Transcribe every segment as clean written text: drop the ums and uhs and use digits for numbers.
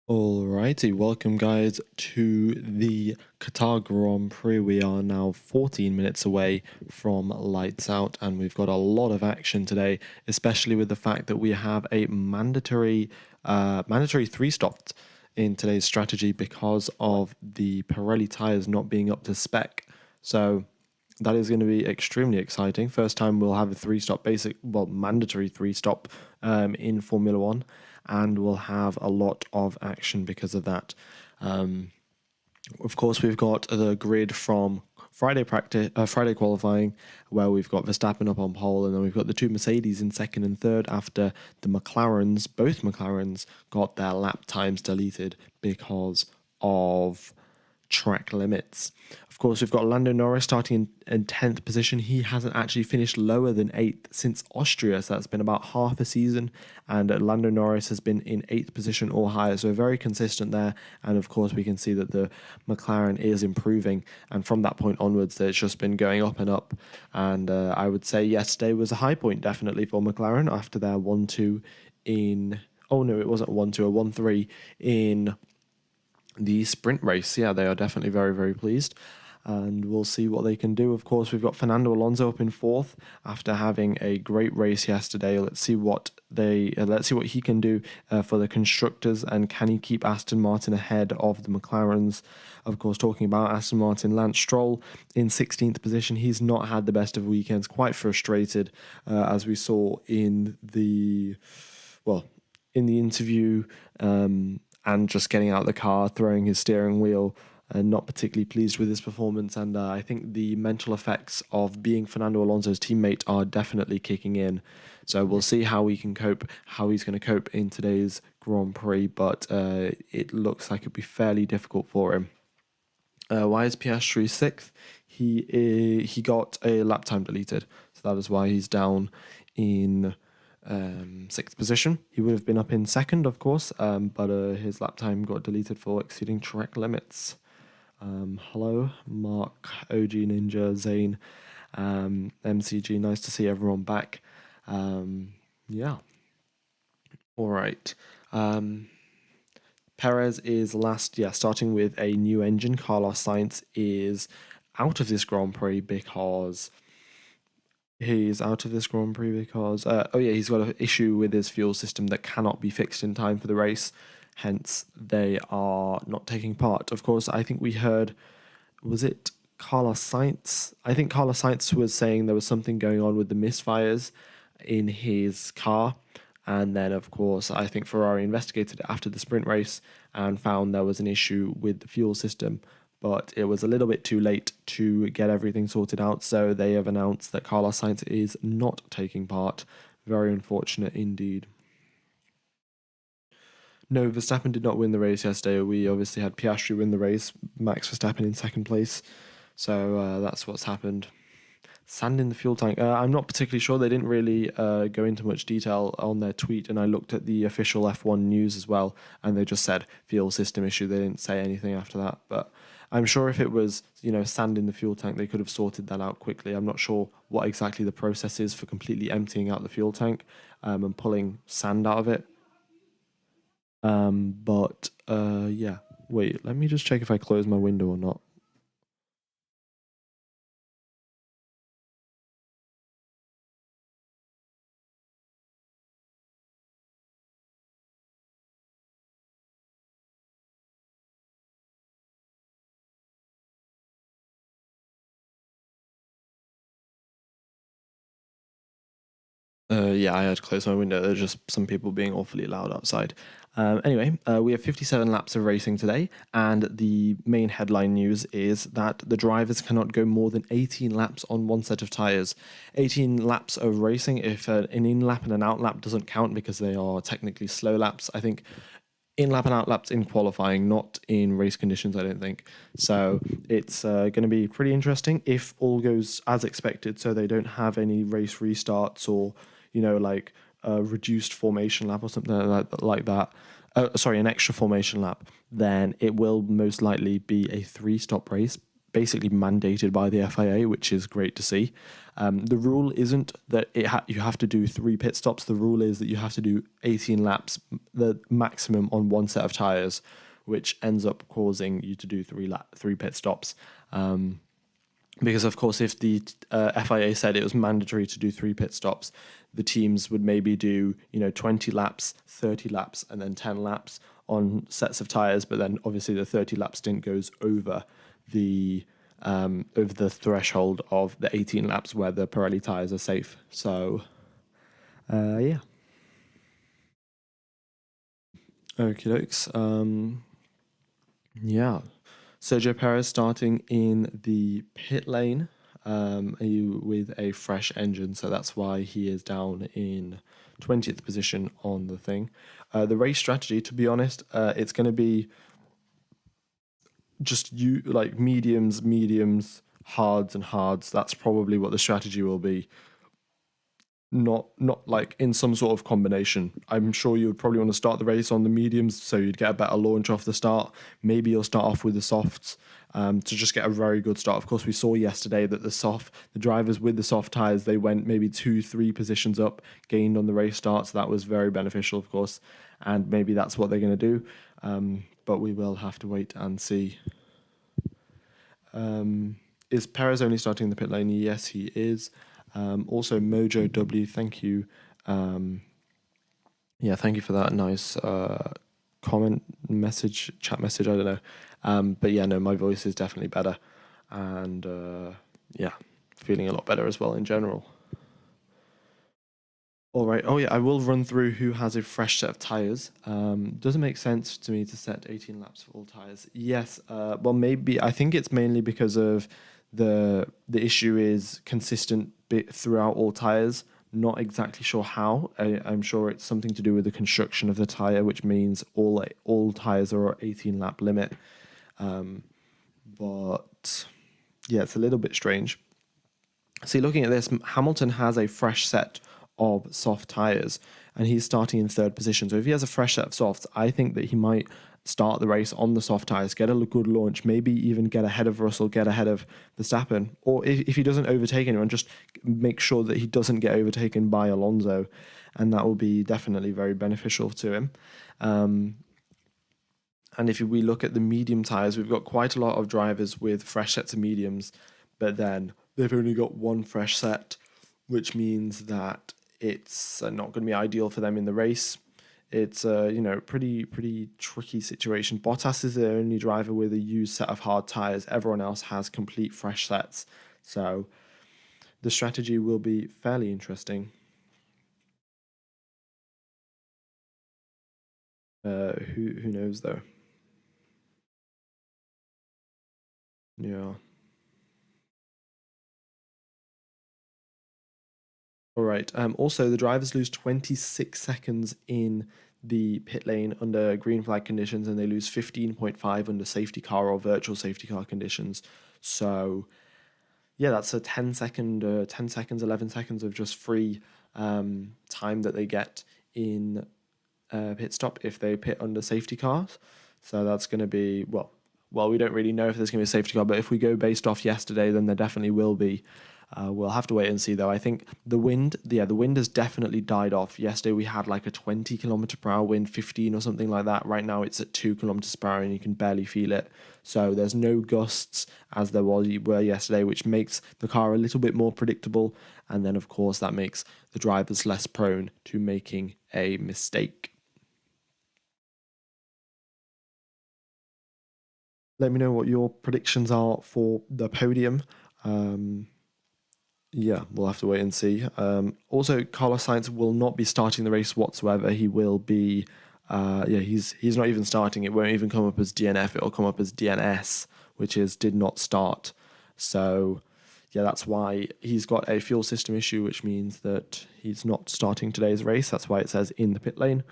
Alrighty, welcome guys to the Qatar Grand Prix. We are now 14 minutes away from lights out, and we've got a lot of action today, especially with the fact that we have a mandatory three stops in today's strategy because of the Pirelli tires not being up to spec. So that is going to be extremely exciting. First time we'll have a mandatory three stop in Formula One, and we'll have a lot of action because of that. Of course, we've got the grid from Friday qualifying, where we've got Verstappen up on pole, and then we've got the two Mercedes in second and third after both McLarens got their lap times deleted because of track limits. Of course, we've got Lando Norris starting in 10th position. He hasn't actually finished lower than 8th since Austria, so that's been about half a season, and Lando Norris has been in 8th position or higher, so very consistent there. And of course, we can see that the McLaren is improving, and from that point onwards, it's just been going up and up. And I would say yesterday was a high point definitely for McLaren after their 1-2 in... Oh no, it wasn't 1-2, a 1-3 in the sprint race. Yeah, they are definitely very, very pleased, and we'll see what they can do. Of course, we've got Fernando Alonso up in 4th after having a great race yesterday. Let's see what he can do for the constructors, and can he keep Aston Martin ahead of the McLarens. Of course, talking about Aston Martin, Lance Stroll in 16th position. He's not had the best of weekends, quite frustrated, as we saw in the interview, and just getting out of the car, throwing his steering wheel, and not particularly pleased with his performance. And I think the mental effects of being Fernando Alonso's teammate are definitely kicking in. So we'll see how he can cope, how he's going to cope in today's Grand Prix, but it looks like it'll be fairly difficult for him. Why is Piastri 6th? He got a lap time deleted, so that is why he's down in 6th position. He would have been up in 2nd, of course, but his lap time got deleted for exceeding track limits. Hello, Mark, OG Ninja, Zane, MCG. Nice to see everyone back. Yeah. All right. Perez is last, starting with a new engine. Carlos Sainz is out of this Grand Prix because... He's out of this Grand Prix because, he's got an issue with his fuel system that cannot be fixed in time for the race. Hence, they are not taking part. Of course, I think we heard, was it Carlos Sainz? I think Carlos Sainz was saying there was something going on with the misfires in his car. And then, of course, I think Ferrari investigated it after the sprint race and found there was an issue with the fuel system. But it was a little bit too late to get everything sorted out, so they have announced that Carlos Sainz is not taking part. Very unfortunate indeed. No, Verstappen did not win the race yesterday. We obviously had Piastri win the race, Max Verstappen in 2nd place. So that's what's happened. Sand in the fuel tank. I'm not particularly sure. They didn't really go into much detail on their tweet, and I looked at the official F1 news as well, and they just said fuel system issue. They didn't say anything after that, but I'm sure if it was, sand in the fuel tank, they could have sorted that out quickly. I'm not sure what exactly the process is for completely emptying out the fuel tank and pulling sand out of it. Yeah. Wait, let me just check if I close my window or not. Yeah, I had to close my window. There's just some people being awfully loud outside. Anyway, we have 57 laps of racing today, and the main headline news is that the drivers cannot go more than 18 laps on one set of tyres. 18 laps of racing, if an in-lap and an out-lap doesn't count because they are technically slow laps. I think in-lap and out-laps in qualifying, not in race conditions, I don't think. So it's going to be pretty interesting if all goes as expected, so they don't have any race restarts or like a reduced formation lap or something like that. An extra formation lap. Then it will most likely be a 3-stop race basically mandated by the FIA, which is great to see. The rule isn't that you have to do 3 pit stops. The rule is that you have to do 18 laps, the maximum on one set of tyres, which ends up causing you to do 3 pit stops. Because of course, if the FIA said it was mandatory to do 3 pit stops, the teams would maybe do 20 laps, 30 laps, and then 10 laps on sets of tires. But then obviously the 30 lap stint goes over the threshold of the 18 laps where the Pirelli tires are safe. So yeah. Okie dokes. Yeah. Sergio Perez starting in the pit lane with a fresh engine, so that's why he is down in 20th position on the thing. The race strategy, to be honest, it's going to be just mediums, hards, and hards. That's probably what the strategy will be. Not like in some sort of combination. I'm sure you would probably want to start the race on the mediums, so you'd get a better launch off the start. Maybe you'll start off with the softs to just get a very good start. Of course, we saw yesterday that the drivers with the soft tires, they went maybe 2-3 positions up, gained on the race start, so that was very beneficial, of course. And maybe that's what they're going to do, but we will have to wait and see. Is Perez only starting in the pit lane? Yes, he is. Also, Mojo W, thank you. Yeah, thank you for that nice chat message, I don't know. But yeah, no, my voice is definitely better. And yeah, feeling a lot better as well in general. All right. Oh yeah, I will run through who has a fresh set of tires. Does it make sense to me to set 18 laps for all tires? Yes. Well, maybe I think it's mainly because of the issue is consistent throughout all tires. Not exactly sure how. I'm sure it's something to do with the construction of the tire, which means all tires are 18 lap limit. But yeah, it's a little bit strange. See, looking at this, Hamilton has a fresh set of soft tyres and he's starting in 3rd position. So if he has a fresh set of softs, I think that he might start the race on the soft tyres, get a good launch, maybe even get ahead of Russell, get ahead of Verstappen. Or if he doesn't overtake anyone, just make sure that he doesn't get overtaken by Alonso. And that will be definitely very beneficial to him. And if we look at the medium tyres, we've got quite a lot of drivers with fresh sets of mediums, but then they've only got one fresh set, which means that it's not going to be ideal for them in the race. It's a pretty tricky situation. Bottas is the only driver with a used set of hard tyres. Everyone else has complete fresh sets. So the strategy will be fairly interesting. Who knows though? Yeah. All right. Also, the drivers lose 26 seconds in the pit lane under green flag conditions, and they lose 15.5 under safety car or virtual safety car conditions. So, yeah, that's a 10 seconds, 11 seconds of just free time that they get in pit stop if they pit under safety cars. So that's going to be, well, we don't really know if there's going to be a safety car, but if we go based off yesterday, then there definitely will be. We'll have to wait and see, though. I think the wind has definitely died off. Yesterday we had like a 20 kilometer per hour wind, 15 or something like that. Right now it's at 2 kilometers per hour and you can barely feel it. So there's no gusts as there were yesterday, which makes the car a little bit more predictable. And then, of course, that makes the drivers less prone to making a mistake. Let me know what your predictions are for the podium. Yeah, we'll have to wait and see. Also, Carlos Sainz will not be starting the race whatsoever. He will be, he's not even starting. It won't even come up as DNF. It'll come up as DNS, which is did not start. So, yeah, that's why he's got a fuel system issue, which means that he's not starting today's race. That's why it says in the pit lane.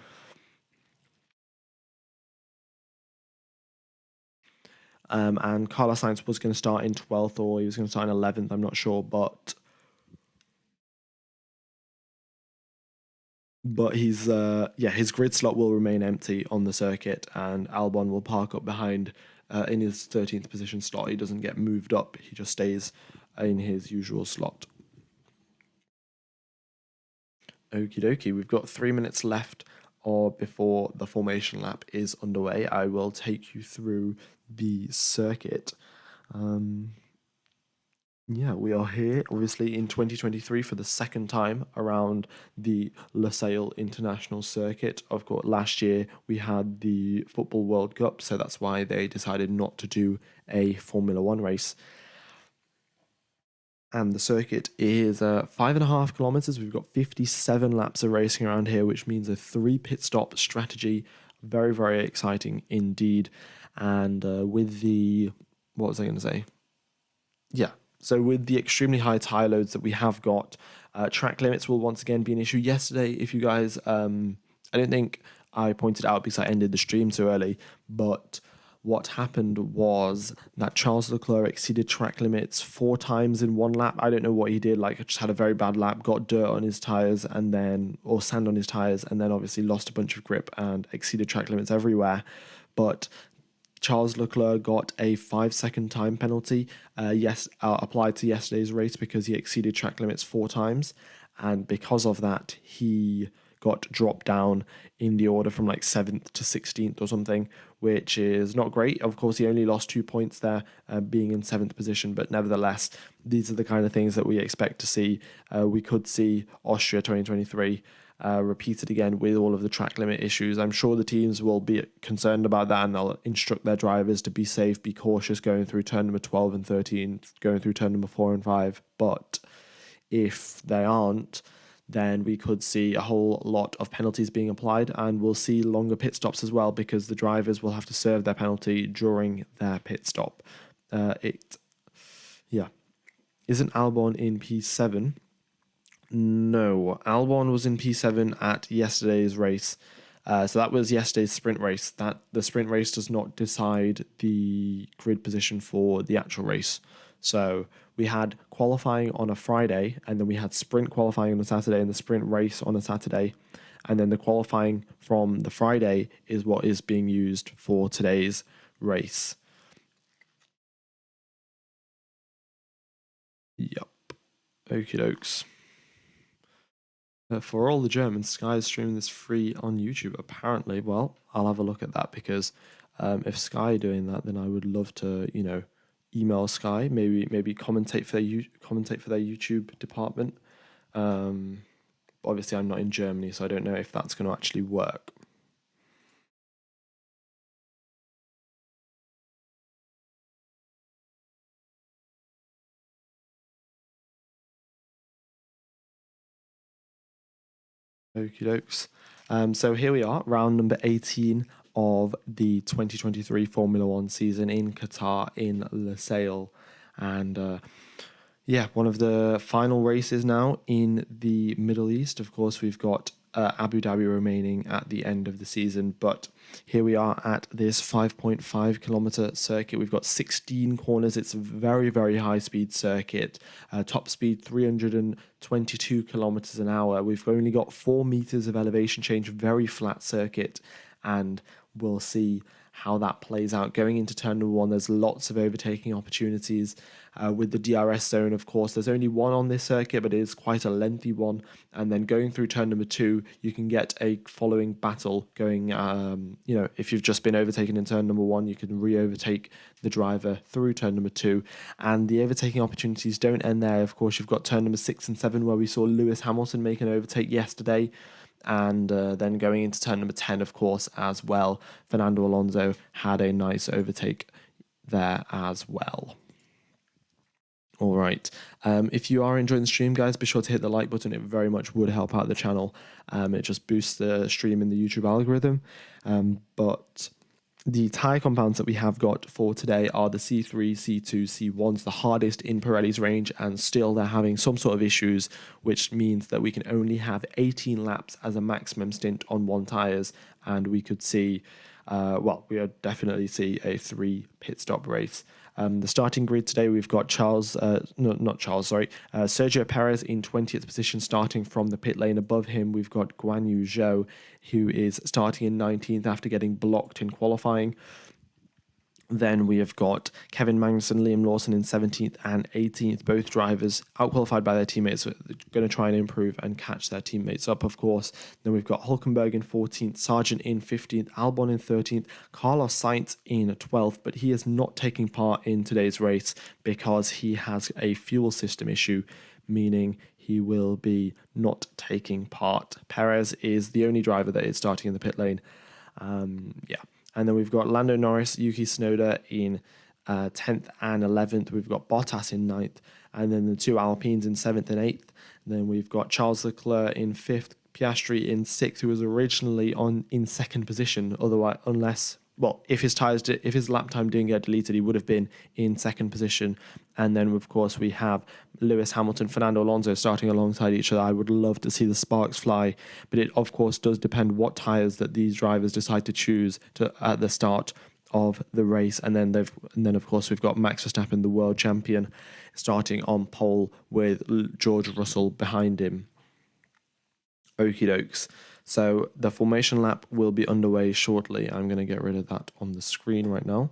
And Carlos Sainz was going to start in 12th or he was going to start in 11th. I'm not sure, but his grid slot will remain empty on the circuit, and Albon will park up behind in his 13th position slot. He doesn't get moved up. He just stays in his usual slot. Okie dokie. We've got 3 minutes left or before the formation lap is underway. I will take you through the circuit. Yeah, we are here, obviously, in 2023 for the second time around the Lusail International Circuit. Of course, last year we had the Football World Cup, so that's why they decided not to do a Formula One race. And the circuit is 5.5 kilometers. We've got 57 laps of racing around here, which means a 3 pit stop strategy. Very, very exciting indeed. And with the, what was I going to say? Yeah. So with the extremely high tire loads that we have got, track limits will once again be an issue. Yesterday, if you guys, I don't think I pointed out because I ended the stream so early, but what happened was that Charles Leclerc exceeded track limits 4 times in one lap. I don't know what he did, like just had a very bad lap, got dirt on his tires and then, or sand on his tires, and then obviously lost a bunch of grip and exceeded track limits everywhere. But Charles Leclerc got a 5-second time penalty, applied to yesterday's race because he exceeded track limits 4 times, and because of that, he got dropped down in the order from like 7th to 16th or something, which is not great. Of course, he only lost 2 points there, being in 7th position, but nevertheless, these are the kind of things that we expect to see. We could see Austria 2023 repeated again with all of the track limit issues. I'm sure the teams will be concerned about that and they'll instruct their drivers to be safe, be cautious going through turn number 12 and 13, going through turn number 4 and 5. But if they aren't, then we could see a whole lot of penalties being applied, and we'll see longer pit stops as well because the drivers will have to serve their penalty during their pit stop. Isn't Albon in P7? No, Albon was in P7 at yesterday's race. So that was yesterday's sprint race. That the sprint race does not decide the grid position for the actual race. So we had qualifying on a Friday, and then we had sprint qualifying on a Saturday and the sprint race on a Saturday. And then the qualifying from the Friday is what is being used for today's race. Yep. Okie dokes. For all the Germans, Sky is streaming this free on YouTube. Apparently, well, I'll have a look at that because if Sky are doing that, then I would love to, email Sky, maybe commentate for their YouTube department. Obviously, I'm not in Germany, so I don't know if that's going to actually work. Okie dokes. So here we are, round number 18 of the 2023 Formula One season in Qatar in Lusail. And one of the final races now in the Middle East. Of course, we've got Abu Dhabi remaining at the end of the season, but here we are at this 5.5 kilometer circuit. We've got 16 corners. It's a very, very high speed circuit. Top speed 322 kilometers an hour. We've only got 4 meters of elevation change, very flat circuit, and we'll see how that plays out. Going into turn number 1, there's lots of overtaking opportunities. With the DRS zone, of course, there's only one on this circuit, but it is quite a lengthy one. And then going through turn number 2, you can get a following battle going. If you've just been overtaken in turn number 1, you can re-overtake the driver through turn number 2. And the overtaking opportunities don't end there. Of course, you've got turn number 6 and 7, where we saw Lewis Hamilton make an overtake yesterday. And then going into turn number 10, of course, as well, Fernando Alonso had a nice overtake there as well. All right. If you are enjoying the stream, guys, be sure to hit the like button. It very much would help out the channel. It just boosts the stream in the YouTube algorithm. But the tyre compounds that we have got for today are the C3, C2, C1s, the hardest in Pirelli's range, and still they're having some sort of issues, which means that we can only have 18 laps as a maximum stint on one tyres, and we could see, we would definitely see a 3 pit stop race. The starting grid today, we've got Sergio Perez in 20th position, starting from the pit lane. Above him, we've got Guan Yu Zhou, who is starting in 19th after getting blocked in qualifying. Then we have got Kevin Magnussen, Liam Lawson in 17th and 18th. Both drivers outqualified by their teammates. So they're going to try and improve and catch their teammates up, of course. Then we've got Hulkenberg in 14th, Sargent in 15th, Albon in 13th, Carlos Sainz in 12th. But he is not taking part in today's race because he has a fuel system issue, meaning he will be not taking part. Perez is the only driver that is starting in the pit lane. And then we've got Lando Norris, Yuki Tsunoda in 10th and 11th. We've got Bottas in 9th. And then the two Alpines in 7th and 8th. And then we've got Charles Leclerc in 5th, Piastri in 6th, who was originally in 2nd position. Otherwise, if his lap time didn't get deleted, he would have been in 2nd position. And then, of course, we have Lewis Hamilton, Fernando Alonso starting alongside each other. I would love to see the sparks fly, but it, of course, does depend what tyres that these drivers decide to choose at the start of the race. And then, of course, we've got Max Verstappen, the world champion, starting on pole with George Russell behind him. Okie dokes. So the formation lap will be underway shortly. I'm going to get rid of that on the screen right now.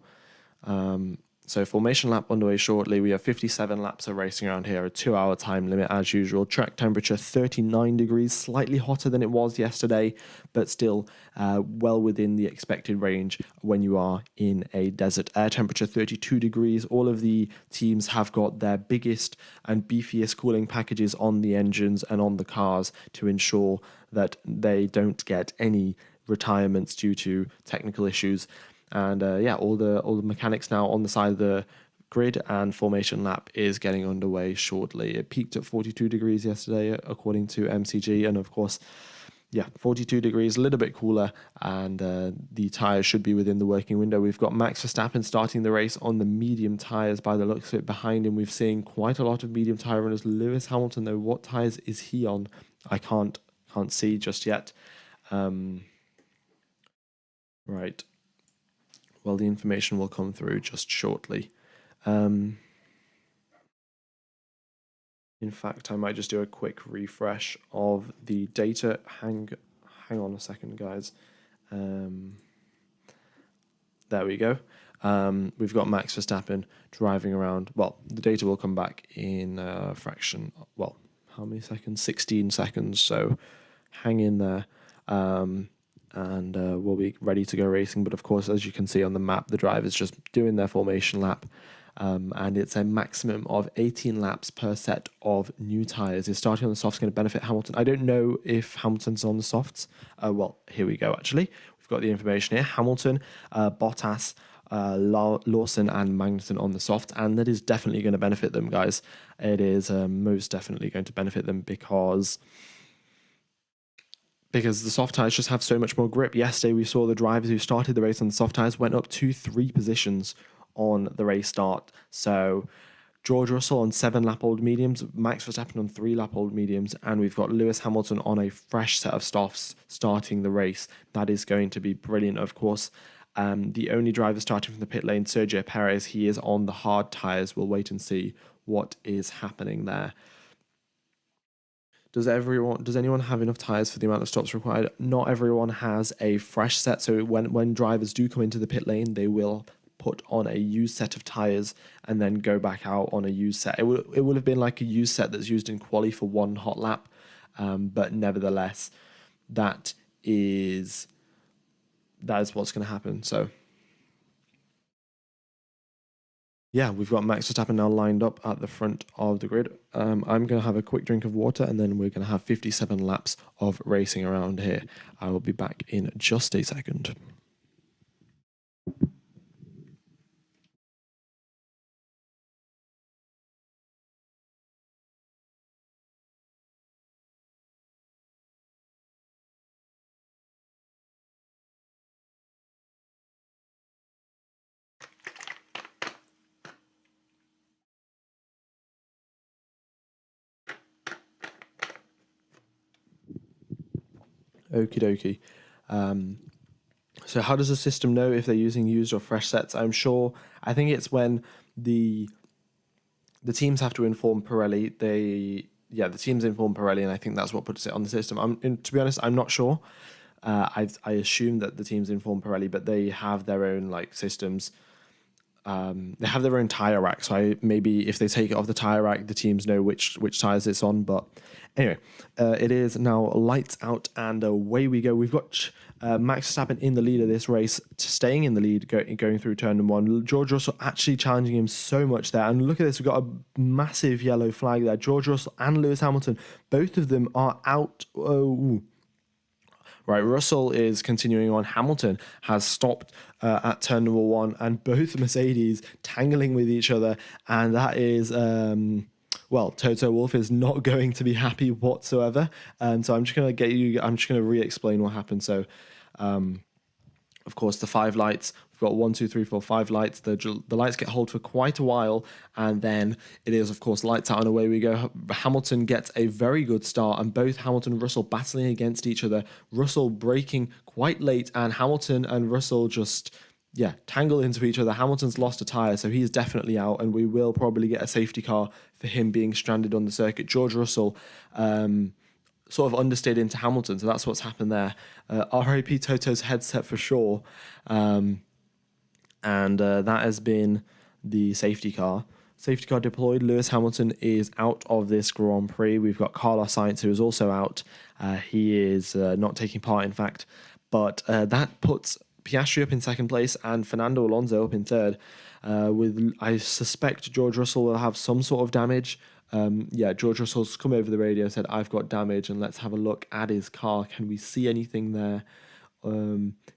So formation lap underway shortly. We have 57 laps of racing around here, a 2-hour time limit as usual. Track temperature 39 degrees, slightly hotter than it was yesterday, but still well within the expected range when you are in a desert. Air temperature 32 degrees. All of the teams have got their biggest and beefiest cooling packages on the engines and on the cars to ensure that they don't get any retirements due to technical issues. And all the mechanics now on the side of the grid, and formation lap is getting underway shortly. It peaked at 42 degrees yesterday, according to MCG, and of course, 42 degrees, a little bit cooler, and the tyres should be within the working window. We've got Max Verstappen starting the race on the medium tyres by the looks of it. Behind him, we've seen quite a lot of medium tyre runners. Lewis Hamilton, though, what tyres is he on? I can't see just yet. Right. Well, the information will come through just shortly. In fact, I might just do a quick refresh of the data. Hang on a second, guys. There we go. We've got Max Verstappen driving around. Well, the data will come back in a fraction. Well, how many seconds? 16 seconds. So hang in there. And we'll be ready to go racing. But of course, as you can see on the map, the drivers just doing their formation lap. And it's a maximum of 18 laps per set of new tyres. Is starting on the softs going to benefit Hamilton? I don't know if Hamilton's on the softs. Well, here we go, actually. We've got the information here. Hamilton, Bottas, Lawson and Magnussen on the soft, and that is definitely going to benefit them, guys. It is most definitely going to benefit them because the soft tyres just have so much more grip. Yesterday, we saw the drivers who started the race on the soft tyres went up 2-3 positions on the race start. So George Russell on 7-lap-old mediums, Max Verstappen on 3-lap-old mediums, and we've got Lewis Hamilton on a fresh set of softs starting the race. That is going to be brilliant, of course. The only driver starting from the pit lane, Sergio Perez, he is on the hard tyres. We'll wait and see what is happening there. Does anyone have enough tyres for the amount of stops required? Not everyone has a fresh set, so when drivers do come into the pit lane, they will put on a used set of tyres and then go back out on a used set. It would have been like a used set that's used in quali for one hot lap, but nevertheless, that is what's going to happen. So yeah, we've got Max Verstappen now lined up at the front of the grid. I'm going to have a quick drink of water, and then we're going to have 57 laps of racing around here. I will be back in just a second. Okie dokie. So how does the system know if they're using used or fresh sets? I think it's when the teams have to inform Pirelli. The teams inform Pirelli, and I think that's what puts it on the system. To be honest, I'm not sure. I assume that the teams inform Pirelli, but they have their own systems they have their own tire rack, so maybe if they take it off the tire rack, the teams know which tires it's on. But anyway, it is now lights out and away we go. We've got Max Verstappen in the lead of this race, staying in the lead, going through turn number one. George Russell actually challenging him so much there. And look at this, we've got a massive yellow flag there. George Russell and Lewis Hamilton, both of them are out. Oh, right, Russell is continuing on. Hamilton has stopped at turn number one, and both Mercedes tangling with each other, and that is well, Toto Wolff is not going to be happy whatsoever. So I'm just going to re-explain what happened. So, of course, the 5 lights. We've got 1, 2, 3, 4, 5 lights. The lights get held for quite a while, and then it is, of course, lights out and away we go. Hamilton gets a very good start, and both Hamilton and Russell battling against each other. Russell braking quite late, and Hamilton and Russell just tangle into each other. Hamilton's lost a tyre, so he's definitely out, and we will probably get a safety car for him being stranded on the circuit. George Russell sort of understeered into Hamilton, so that's what's happened there. RIP Toto's headset for sure. And that has been the safety car. Safety car deployed. Lewis Hamilton is out of this Grand Prix. We've got Carlos Sainz, who is also out. He is not taking part, in fact. But that puts Piastri up in second place and Fernando Alonso up in third. I suspect George Russell will have some sort of damage. George Russell's come over the radio, said, "I've got damage," and let's have a look at his car. Can we see anything there?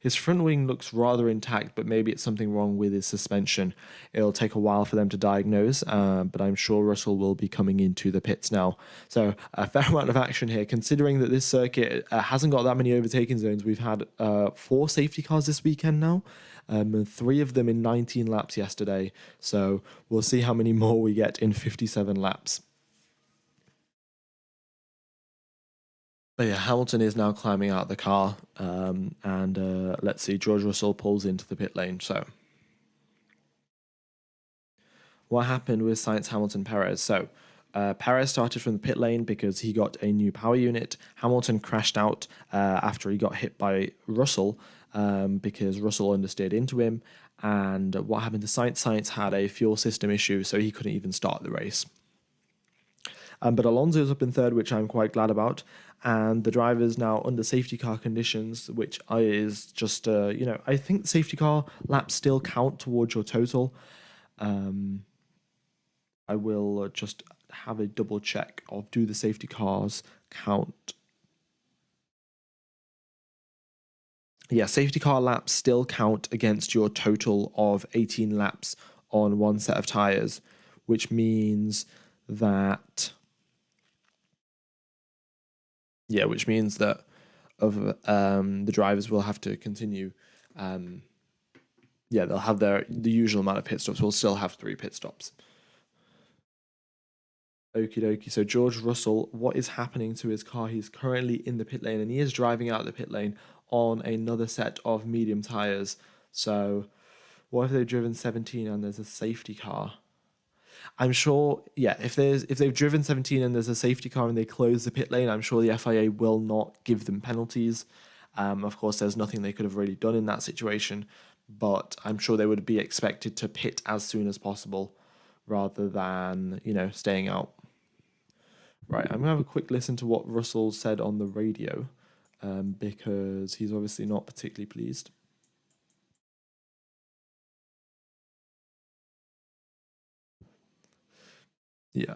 His front wing looks rather intact, but maybe it's something wrong with his suspension. It'll take a while for them to diagnose, but I'm sure Russell will be coming into the pits now. So a fair amount of action here, considering that this circuit hasn't got that many overtaking zones. We've had 4 safety cars this weekend now, and 3 of them in 19 laps yesterday. So we'll see how many more we get in 57 laps. But yeah, Hamilton is now climbing out of the car, and let's see, George Russell pulls into the pit lane. So what happened with Sainz, Hamilton, Perez? So Perez started from the pit lane because he got a new power unit. Hamilton crashed out after he got hit by Russell because Russell understeered into him. And what happened to Sainz? Sainz had a fuel system issue, so he couldn't even start the race. But Alonso's up in third, which I'm quite glad about. And the driver's now under safety car conditions, which is just, I think safety car laps still count towards your total. I will just have a double check of, do the safety cars count? Yeah, safety car laps still count against your total of 18 laps on one set of tyres, which means that... which means that the drivers will have to continue. They'll have the usual amount of pit stops. We'll still have 3 pit stops. Okie dokie. So George Russell, what is happening to his car? He's currently in the pit lane, and he is driving out of the pit lane on another set of medium tyres. So what if they've driven 17 and there's a safety car? I'm sure, if they've driven 17 and there's a safety car and they close the pit lane, I'm sure the FIA will not give them penalties. Of course, there's nothing they could have really done in that situation, but I'm sure they would be expected to pit as soon as possible rather than, staying out. Right, I'm going to have a quick listen to what Russell said on the radio, because he's obviously not particularly pleased. Yeah.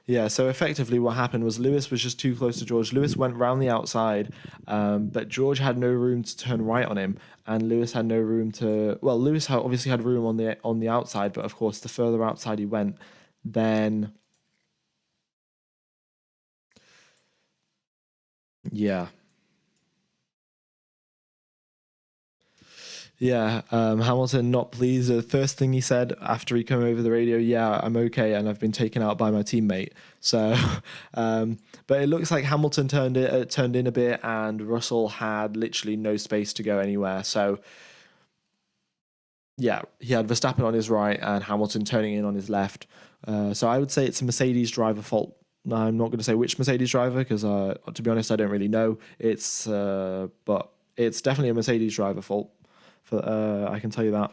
Yeah, so effectively what happened was Lewis was just too close to George. Lewis went round the outside, but George had no room to turn right on him, and Lewis had no room to... Well, Lewis obviously had room on the outside, but of course the further outside he went, then... Yeah. Yeah, Hamilton not pleased. The first thing he said after he came over the radio, "Yeah, I'm okay, and I've been taken out by my teammate." So, but it looks like Hamilton turned in a bit, and Russell had literally no space to go anywhere. So, yeah, he had Verstappen on his right and Hamilton turning in on his left. So I would say it's a Mercedes driver fault I'm not going to say which Mercedes driver because, to be honest, I don't really know. But it's definitely a Mercedes driver fault. I can tell you that.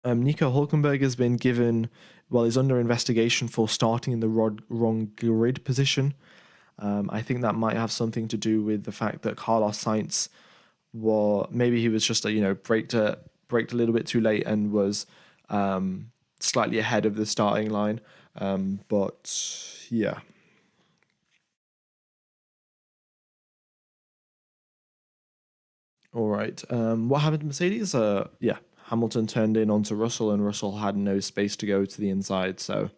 Nico Hulkenberg has been given, well, he's under investigation for starting in the wrong grid position. I think that might have something to do with the fact that Carlos Sainz maybe he was just braked a little bit too late and was slightly ahead of the starting line. But yeah. All right. What happened to Mercedes? Yeah, Hamilton turned in onto Russell, and Russell had no space to go to the inside. So,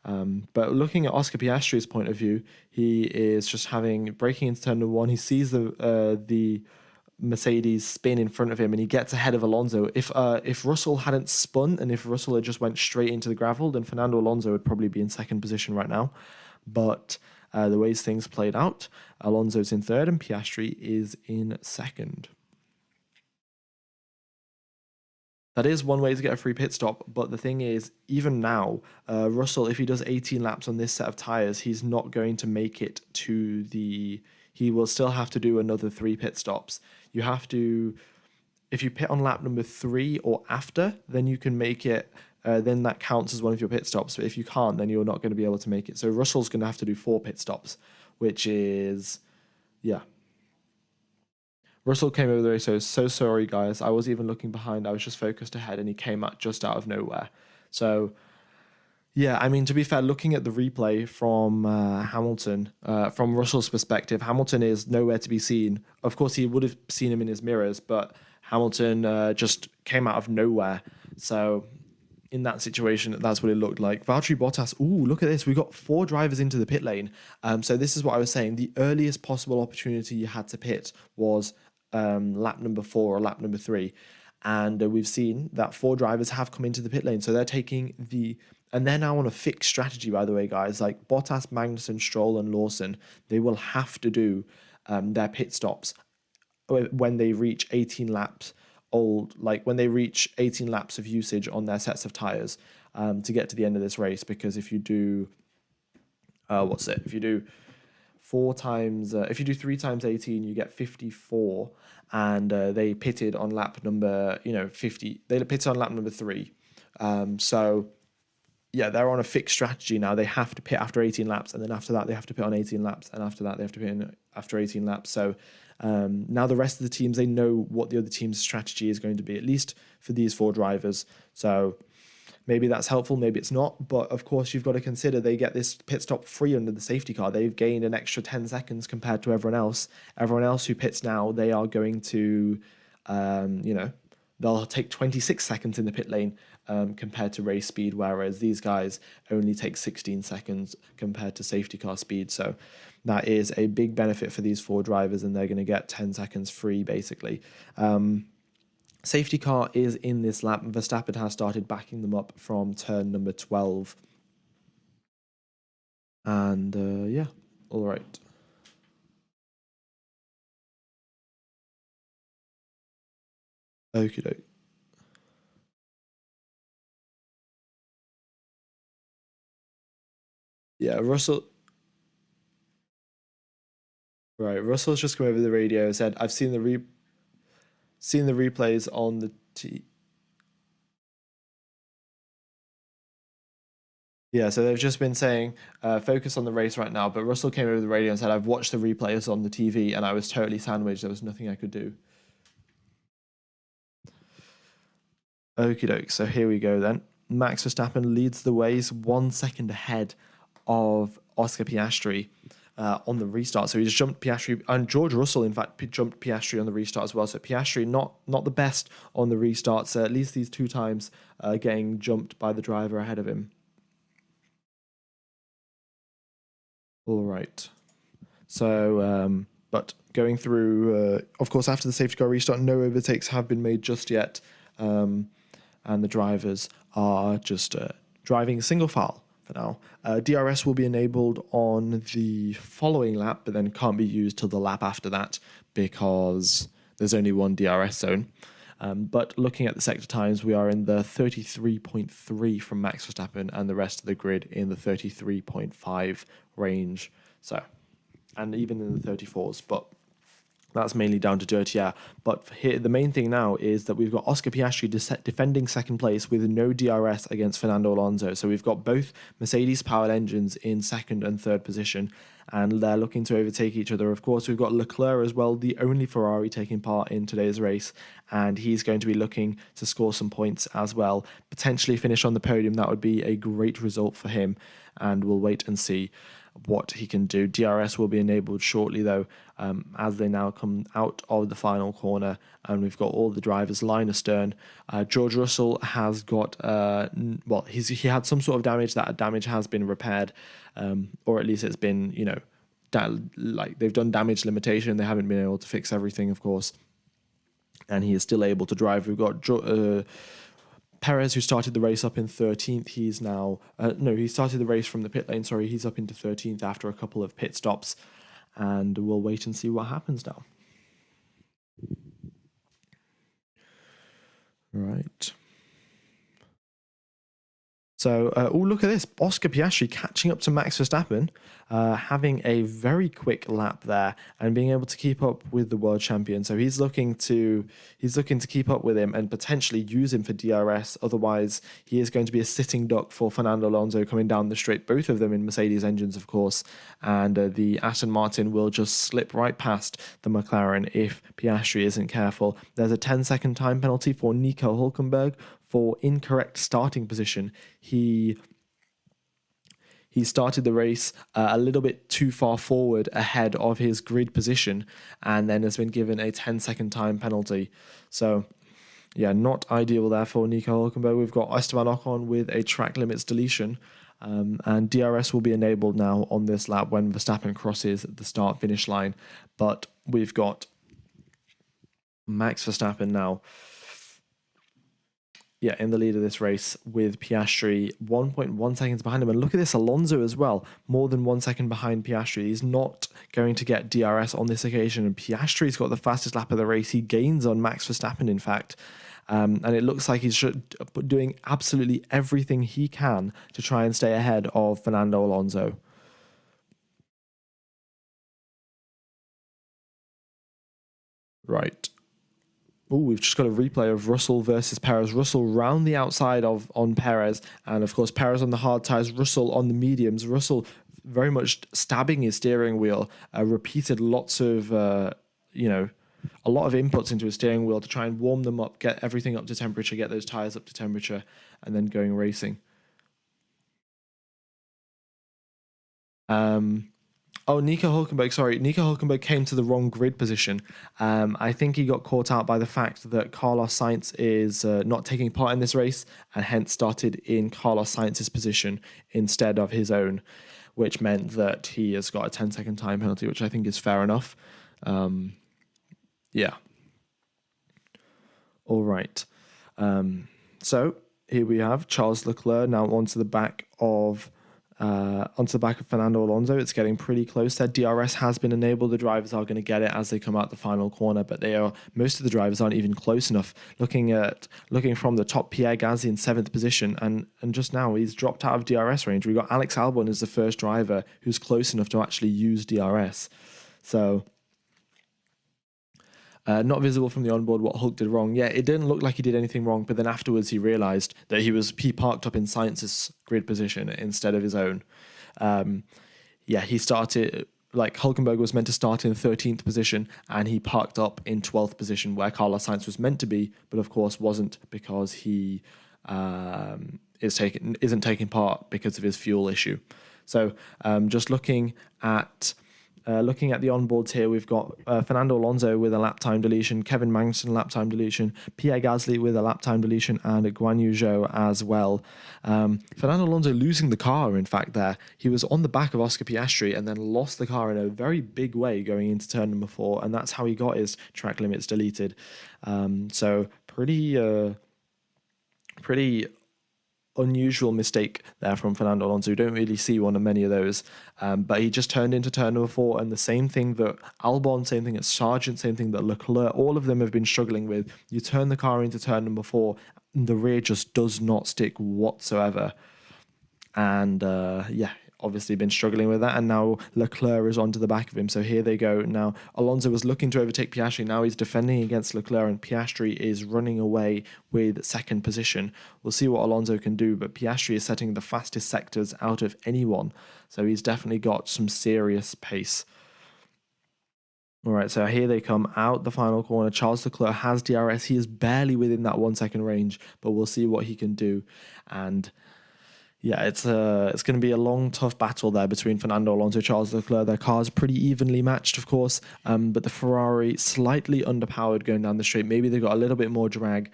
but looking at Oscar Piastri's point of view, he is just breaking into turn one. He sees the Mercedes spin in front of him, and he gets ahead of Alonso. If Russell hadn't spun, and if Russell had just went straight into the gravel, then Fernando Alonso would probably be in second position right now. But the ways things played out, Alonso's in third, and Piastri is in second. That is one way to get a free pit stop, but the thing is, even now, Russell, if he does 18 laps on this set of tyres, he's not going to make it to he will still have to do another 3 pit stops. You have to, if you pit on lap number 3 or after, then you can make it, then that counts as one of your pit stops. But if you can't, then you're not going to be able to make it. So Russell's going to have to do 4 pit stops, which is, yeah. Russell came over the race, so sorry, guys. I was even looking behind. I was just focused ahead, and he came out just out of nowhere. So, yeah, I mean, to be fair, looking at the replay from Hamilton, from Russell's perspective, Hamilton is nowhere to be seen. Of course, he would have seen him in his mirrors, but Hamilton just came out of nowhere. So, in that situation, that's what it looked like. Valtteri Bottas, ooh, look at this. We got 4 drivers into the pit lane. So this is what I was saying. The earliest possible opportunity you had to pit was lap number 4 or lap number 3. And we've seen that 4 drivers have come into the pit lane. So they're taking and they're now on a fixed strategy, by the way, guys. Like Bottas, Magnussen, Stroll, and Lawson, they will have to do their pit stops when they reach 18 laps when they reach 18 laps of usage on their sets of tires to get to the end of this race. Because if you do, if you do 4 times, if you do 3 times 18, you get 54. And they pitted on lap number, 50. They pitted on lap number 3. So, yeah, they're on a fixed strategy now. They have to pit after 18 laps, and then after that, they have to pit on 18 laps, and after that, they have to pit after 18 laps. So now the rest of the teams, they know what the other team's strategy is going to be, at least for these 4 drivers. So maybe that's helpful, maybe it's not. But of course, you've got to consider they get this pit stop free under the safety car. They've gained an extra 10 seconds compared to everyone else. Everyone else who pits now, they are going to, they'll take 26 seconds in the pit lane compared to race speed, whereas these guys only take 16 seconds compared to safety car speed. So that is a big benefit for these 4 drivers, and they're going to get 10 seconds free, basically. Safety car is in this lap. Verstappen has started backing them up from turn number 12. And yeah, all right. Okie doke. Yeah, Russell. Right, Russell's just come over the radio and said, "I've seen the replays on the Yeah, so they've just been saying, focus on the race right now. But Russell came over the radio and said, I've watched the replays on the TV, and I was totally sandwiched. There was nothing I could do. Okie doke. So here we go then. Max Verstappen leads the way. He's 1 second ahead of Oscar Piastri on the restart. So he just jumped Piastri, and George Russell, in fact, jumped Piastri on the restart as well. So Piastri not the best on the restarts, at least these 2 times getting jumped by the driver ahead of him. All right. So, but going through, of course, after the safety car restart, no overtakes have been made just yet. And the drivers are just driving single file for now. DRS will be enabled on the following lap, but then can't be used till the lap after that because there's only one DRS zone. But looking at the sector times, we are in the 33.3 from Max Verstappen, and the rest of the grid in the 33.5 range. So, and even in the 34s, but that's mainly down to dirty air. But here, the main thing now is that we've got Oscar Piastri defending second place with no DRS against Fernando Alonso. So we've got both Mercedes-powered engines in second and third position, and they're looking to overtake each other. Of course, we've got Leclerc as well, the only Ferrari taking part in today's race, and he's going to be looking to score some points as well. Potentially finish on the podium. That would be a great result for him, and we'll wait and see what he can do. DRS will be enabled shortly, though, as they now come out of the final corner, and we've got all the drivers line astern. George Russell has got, he had some sort of damage. That damage has been repaired, or at least it's been, they've done damage limitation. They haven't been able to fix everything, of course, and he is still able to drive. We've got Perez, who started the race up in 13th, he's now... he started the race from the pit lane, sorry. He's up into 13th after a couple of pit stops, and we'll wait and see what happens now. Right. So, look at this. Oscar Piastri catching up to Max Verstappen, having a very quick lap there and being able to keep up with the world champion. So he's looking to keep up with him and potentially use him for DRS. Otherwise, he is going to be a sitting duck for Fernando Alonso coming down the straight, both of them in Mercedes engines, of course. And the Aston Martin will just slip right past the McLaren if Piastri isn't careful. There's a 10-second time penalty for Nico Hülkenberg for incorrect starting position. He started the race a little bit too far forward ahead of his grid position, and then has been given a 10-second time penalty. So, yeah, not ideal there for Nico Hülkenberg. We've got Esteban Ocon with a track limits deletion, and DRS will be enabled now on this lap when Verstappen crosses the start-finish line. But we've got Max Verstappen now, in the lead of this race with Piastri 1.1 seconds behind him. And look at this, Alonso as well, more than 1 second behind Piastri. He's not going to get DRS on this occasion, and Piastri's got the fastest lap of the race. He gains on Max Verstappen, in fact. And it looks like he's doing absolutely everything he can to try and stay ahead of Fernando Alonso. Right. Oh, we've just got a replay of Russell versus Perez. Russell round the outside on Perez, and of course Perez on the hard tyres, Russell on the mediums. Russell very much stabbing his steering wheel, repeated lots of, a lot of inputs into his steering wheel to try and warm them up, get everything up to temperature, get those tyres up to temperature, and then going racing. Nico Hülkenberg came to the wrong grid position. I think he got caught out by the fact that Carlos Sainz is not taking part in this race, and hence started in Carlos Sainz's position instead of his own, which meant that he has got a 10-second time penalty, which I think is fair enough. Yeah. All right. So here we have Charles Leclerc now onto the back of Fernando Alonso. It's getting pretty close there. DRS has been enabled. The drivers are going to get it as they come out the final corner, but most of the drivers aren't even close enough. Looking from the top, Pierre Gasly in 7th position, and just now he's dropped out of DRS range. We've got Alex Albon as the first driver who's close enough to actually use DRS. So not visible from the onboard what Hulk did wrong. Yeah, it didn't look like he did anything wrong, but then afterwards he realised that he parked up in Sainz's grid position instead of his own. He started, Hulkenberg was meant to start in 13th position, and he parked up in 12th position where Carlos Sainz was meant to be, but of course wasn't, because he isn't taking part because of his fuel issue. So just looking at the onboards here, we've got Fernando Alonso with a lap time deletion, Kevin Magnussen lap time deletion, Pierre Gasly with a lap time deletion, and Guan Yu Zhou as well. Fernando Alonso losing the car, in fact, there. He was on the back of Oscar Piastri and then lost the car in a very big way going into turn number 4, and that's how he got his track limits deleted. So pretty unusual mistake there from Fernando Alonso. We don't really see one of many of those. But he just turned into turn number 4, and the same thing that Albon, same thing that Sargent, same thing that Leclerc, all of them have been struggling with. You turn the car into turn number 4, and the rear just does not stick whatsoever. And obviously been struggling with that, and now Leclerc is onto the back of him. So here they go. Now Alonso was looking to overtake Piastri. Now he's defending against Leclerc, and Piastri is running away with second position. We'll see what Alonso can do, but Piastri is setting the fastest sectors out of anyone, so he's definitely got some serious pace. All right, so here they come out the final corner. Charles Leclerc has DRS. He is barely within that 1 second range, but we'll see what he can do. And yeah, it's going to be a long, tough battle there between Fernando Alonso and Charles Leclerc. Their cars pretty evenly matched, of course, but the Ferrari slightly underpowered going down the straight. Maybe they got a little bit more drag,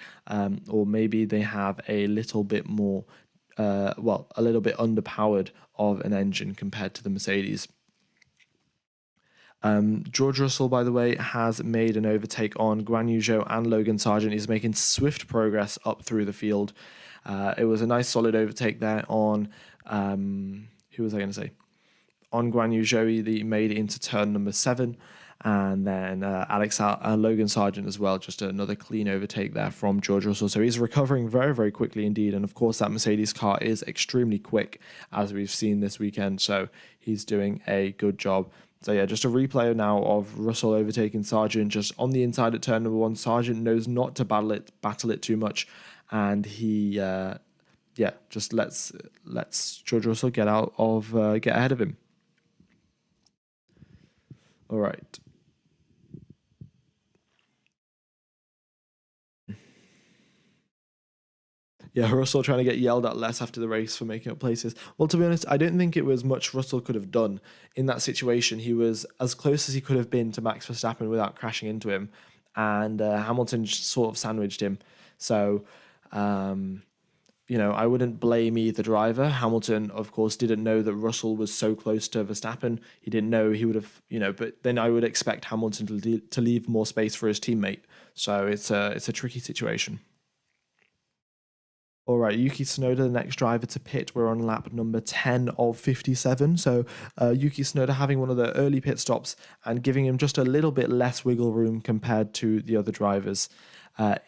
or maybe they have a little bit more, a little bit underpowered of an engine compared to the Mercedes. George Russell, by the way, has made an overtake on Guan Yu Zhou and Logan Sargent. He's making swift progress up through the field. It was a nice solid overtake there on, who was I going to say? On Guan Yu Zhou, he made it into turn number 7. And then Logan Sargent as well, just another clean overtake there from George Russell. So he's recovering very, very quickly indeed. And of course, that Mercedes car is extremely quick, as we've seen this weekend. So he's doing a good job. So yeah, just a replay now of Russell overtaking Sargent just on the inside at turn number 1. Sargent knows not to battle it too much, and he just lets George Russell get ahead of him. All right. Yeah, Russell trying to get yelled at less after the race for making up places. Well, to be honest, I don't think it was much Russell could have done in that situation. He was as close as he could have been to Max Verstappen without crashing into him, and Hamilton just sort of sandwiched him. So, I wouldn't blame either driver. Hamilton, of course, didn't know that Russell was so close to Verstappen. He didn't know he would have, but then I would expect Hamilton to leave more space for his teammate. So it's a tricky situation. All right, Yuki Tsunoda, the next driver to pit. We're on lap number 10 of 57. So Yuki Tsunoda having one of the early pit stops and giving him just a little bit less wiggle room compared to the other drivers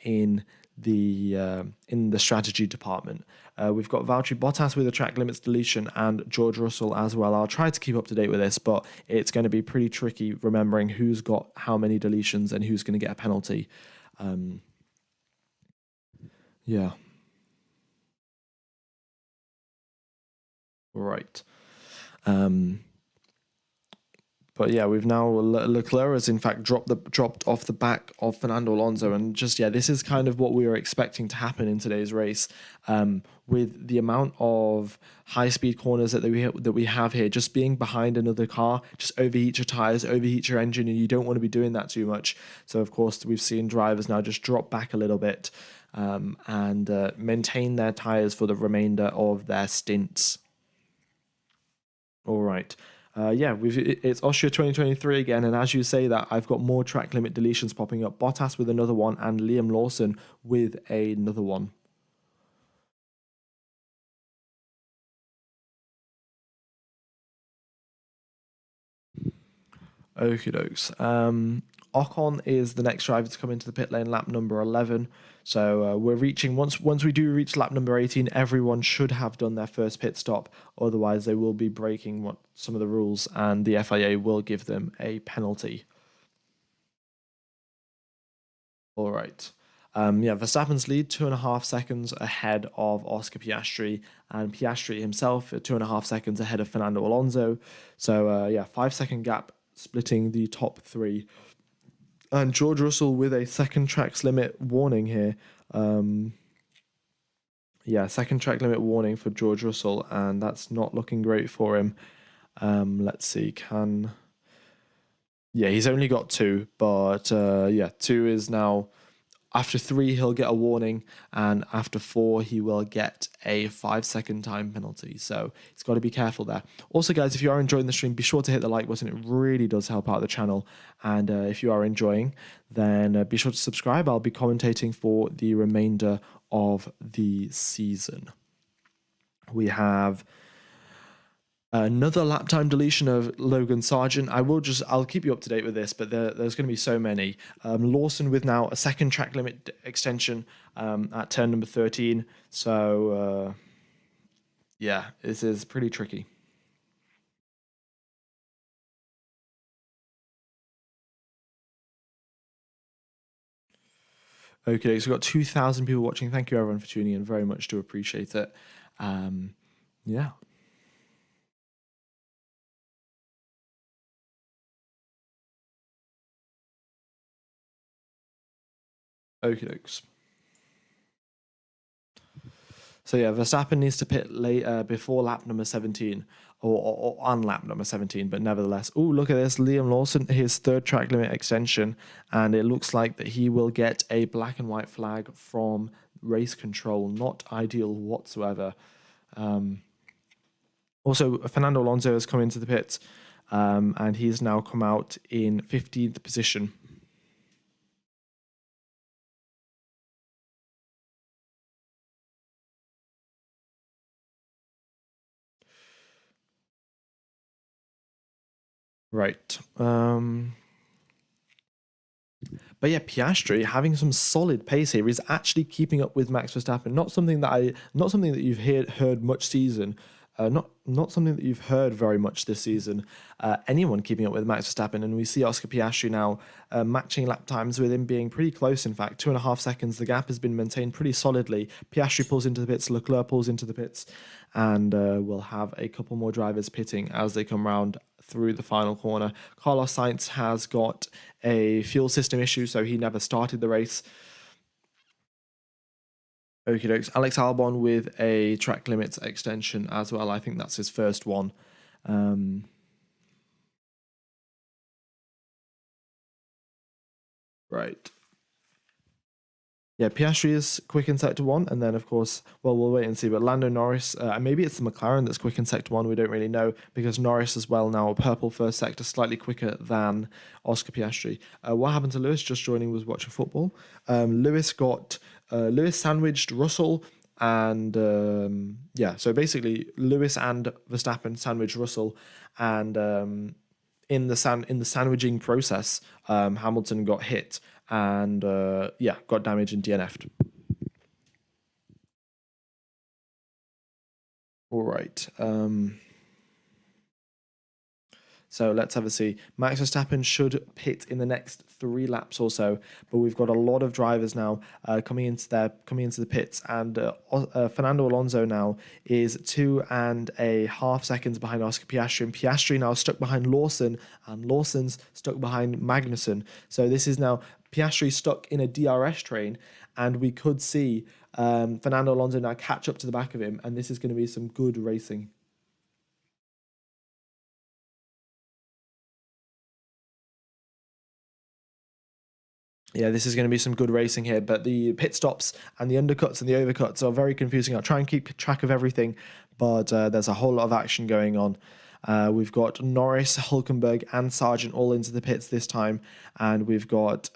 in the strategy department. We've got Valtteri Bottas with a track limits deletion and George Russell as well. I'll try to keep up to date with this, but it's going to be pretty tricky remembering who's got how many deletions and who's going to get a penalty. Yeah. Right. But yeah, we've now Leclerc has in fact dropped off the back of Fernando Alonso, and this is kind of what we were expecting to happen in today's race. With the amount of high-speed corners that we have here, just being behind another car, just overheat your tires, overheat your engine, and you don't want to be doing that too much. So of course, we've seen drivers now just drop back a little bit and maintain their tires for the remainder of their stints. All right. It's Austria 2023 again, and as you say that, I've got more track limit deletions popping up. Bottas with another one, and Liam Lawson with another one. Okie dokes. Ocon is the next driver to come into the pit lane, lap number 11. So we're reaching, once we do reach lap number 18, everyone should have done their first pit stop. Otherwise, they will be breaking some of the rules, and the FIA will give them a penalty. All right. Verstappen's lead 2.5 seconds ahead of Oscar Piastri, and Piastri himself 2.5 seconds ahead of Fernando Alonso. So 5-second gap splitting the top 3. And George Russell with a second track limit warning here. Second track limit warning for George Russell, and that's not looking great for him. Let's see, he's only got 2, but 2 is now. After 3, he'll get a warning, and after 4, he will get a 5-second time penalty. So he's got to be careful there. Also, guys, if you are enjoying the stream, be sure to hit the like button. It really does help out the channel. And if you are enjoying, then be sure to subscribe. I'll be commentating for the remainder of the season. We have another lap time deletion of Logan Sargent. I'll keep you up to date with this, but there's going to be so many. Lawson with now a second track limit extension at turn number 13. So yeah, this is pretty tricky. Okay, so we've got 2,000 people watching. Thank you everyone for tuning in. Very much do appreciate it. Yeah. Okay, dokes. So yeah, Verstappen needs to pit late before lap number 17, or on lap number 17, but nevertheless. Oh, look at this, Liam Lawson, his third track limit extension, and it looks like that he will get a black and white flag from race control. Not ideal whatsoever. Also, Fernando Alonso has come into the pits, and he's now come out in 15th position. Right. But yeah, Piastri having some solid pace here is actually keeping up with Max Verstappen. Not something that you've heard much season. Not something that you've heard very much this season. Anyone keeping up with Max Verstappen, and we see Oscar Piastri now matching lap times with him being pretty close. In fact, 2.5 seconds. The gap has been maintained pretty solidly. Piastri pulls into the pits. Leclerc pulls into the pits, and we'll have a couple more drivers pitting as they come round through the final corner. Carlos Sainz has got a fuel system issue, so he never started the race. Okie dokes. Alex Albon with a track limits extension as well. I think that's his first one. Right. Yeah, Piastri is quick in sector one, and then of course, well, we'll wait and see. But Lando Norris, maybe it's the McLaren that's quick in sector one. We don't really know because Norris as well now a purple first sector, slightly quicker than Oscar Piastri. What happened to Lewis? Just joining, was watching football. Lewis sandwiched Russell, and yeah, so basically Lewis and Verstappen sandwiched Russell, and in the sandwiching process, Hamilton got hit and yeah, got damaged and DNF'd. All right. So let's have a see. Max Verstappen should pit in the next 3 laps or so, but we've got a lot of drivers now coming into the pits, and Fernando Alonso now is 2.5 seconds behind Oscar Piastri, and Piastri now stuck behind Lawson, and Lawson's stuck behind Magnussen. So this is now Piastri stuck in a DRS train, and we could see Fernando Alonso now catch up to the back of him, and this is going to be some good racing. Yeah, this is going to be some good racing here, but the pit stops and the undercuts and the overcuts are very confusing. I'll try and keep track of everything, but there's a whole lot of action going on. We've got Norris, Hulkenberg, and Sargent all into the pits this time, and we've got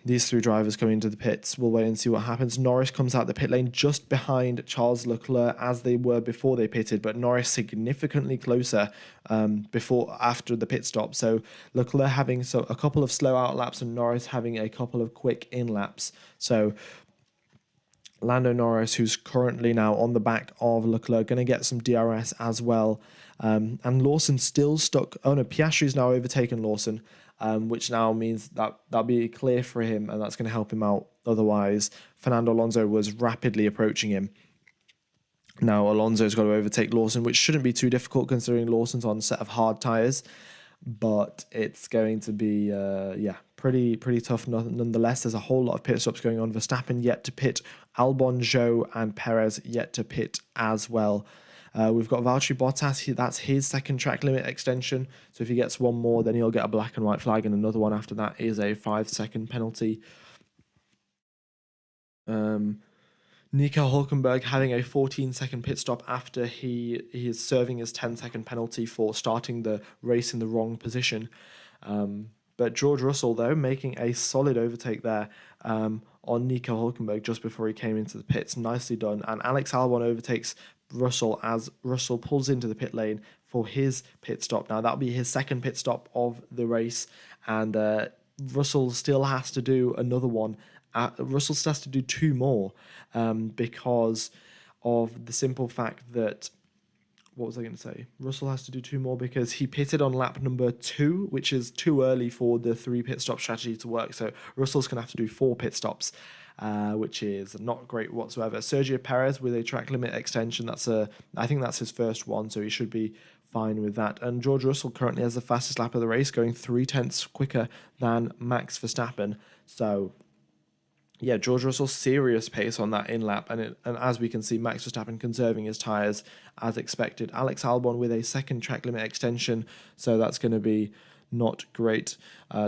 these 3 drivers coming into the pits. We'll wait and see what happens. Norris comes out the pit lane just behind Charles Leclerc as they were before they pitted, but Norris significantly closer after the pit stop. So Leclerc having a couple of slow out laps and Norris having a couple of quick in laps. So Lando Norris, who's currently now on the back of Leclerc, going to get some DRS as well. And Lawson still stuck. Oh no, Piastri's now overtaken Lawson, which now means that that'll be clear for him, and that's going to help him out. Otherwise, Fernando Alonso was rapidly approaching him. Now Alonso's got to overtake Lawson, which shouldn't be too difficult considering Lawson's on a set of hard tyres. But it's going to be pretty tough nonetheless. There's a whole lot of pit stops going on. Verstappen yet to pit, Albon, Zhou, and Perez yet to pit as well. We've got Valtteri Bottas. That's his second track limit extension. So if he gets one more, then he'll get a black and white flag, and another one after that is a 5-second penalty. Nico Hulkenberg having a 14-second pit stop after he is serving his 10-second penalty for starting the race in the wrong position. But George Russell, though, making a solid overtake there on Nico Hulkenberg just before he came into the pits. Nicely done. And Alex Albon overtakes Russell as Russell pulls into the pit lane for his pit stop. Now, that'll be his second pit stop of the race. And Russell still has to do another one. Russell still has to do two more because of the simple fact that what was I going to say? Russell has to do two more because he pitted on lap number 2, which is too early for the 3 pit stop strategy to work. So Russell's going to have to do 4 pit stops, which is not great whatsoever. Sergio Perez with a track limit extension. I think that's his first one, so he should be fine with that. And George Russell currently has the fastest lap of the race, going 0.3 quicker than Max Verstappen. So yeah, George Russell serious pace on that in lap, and as we can see, Max Verstappen conserving his tyres as expected. Alex Albon with a second track limit extension, so that's going to be not great.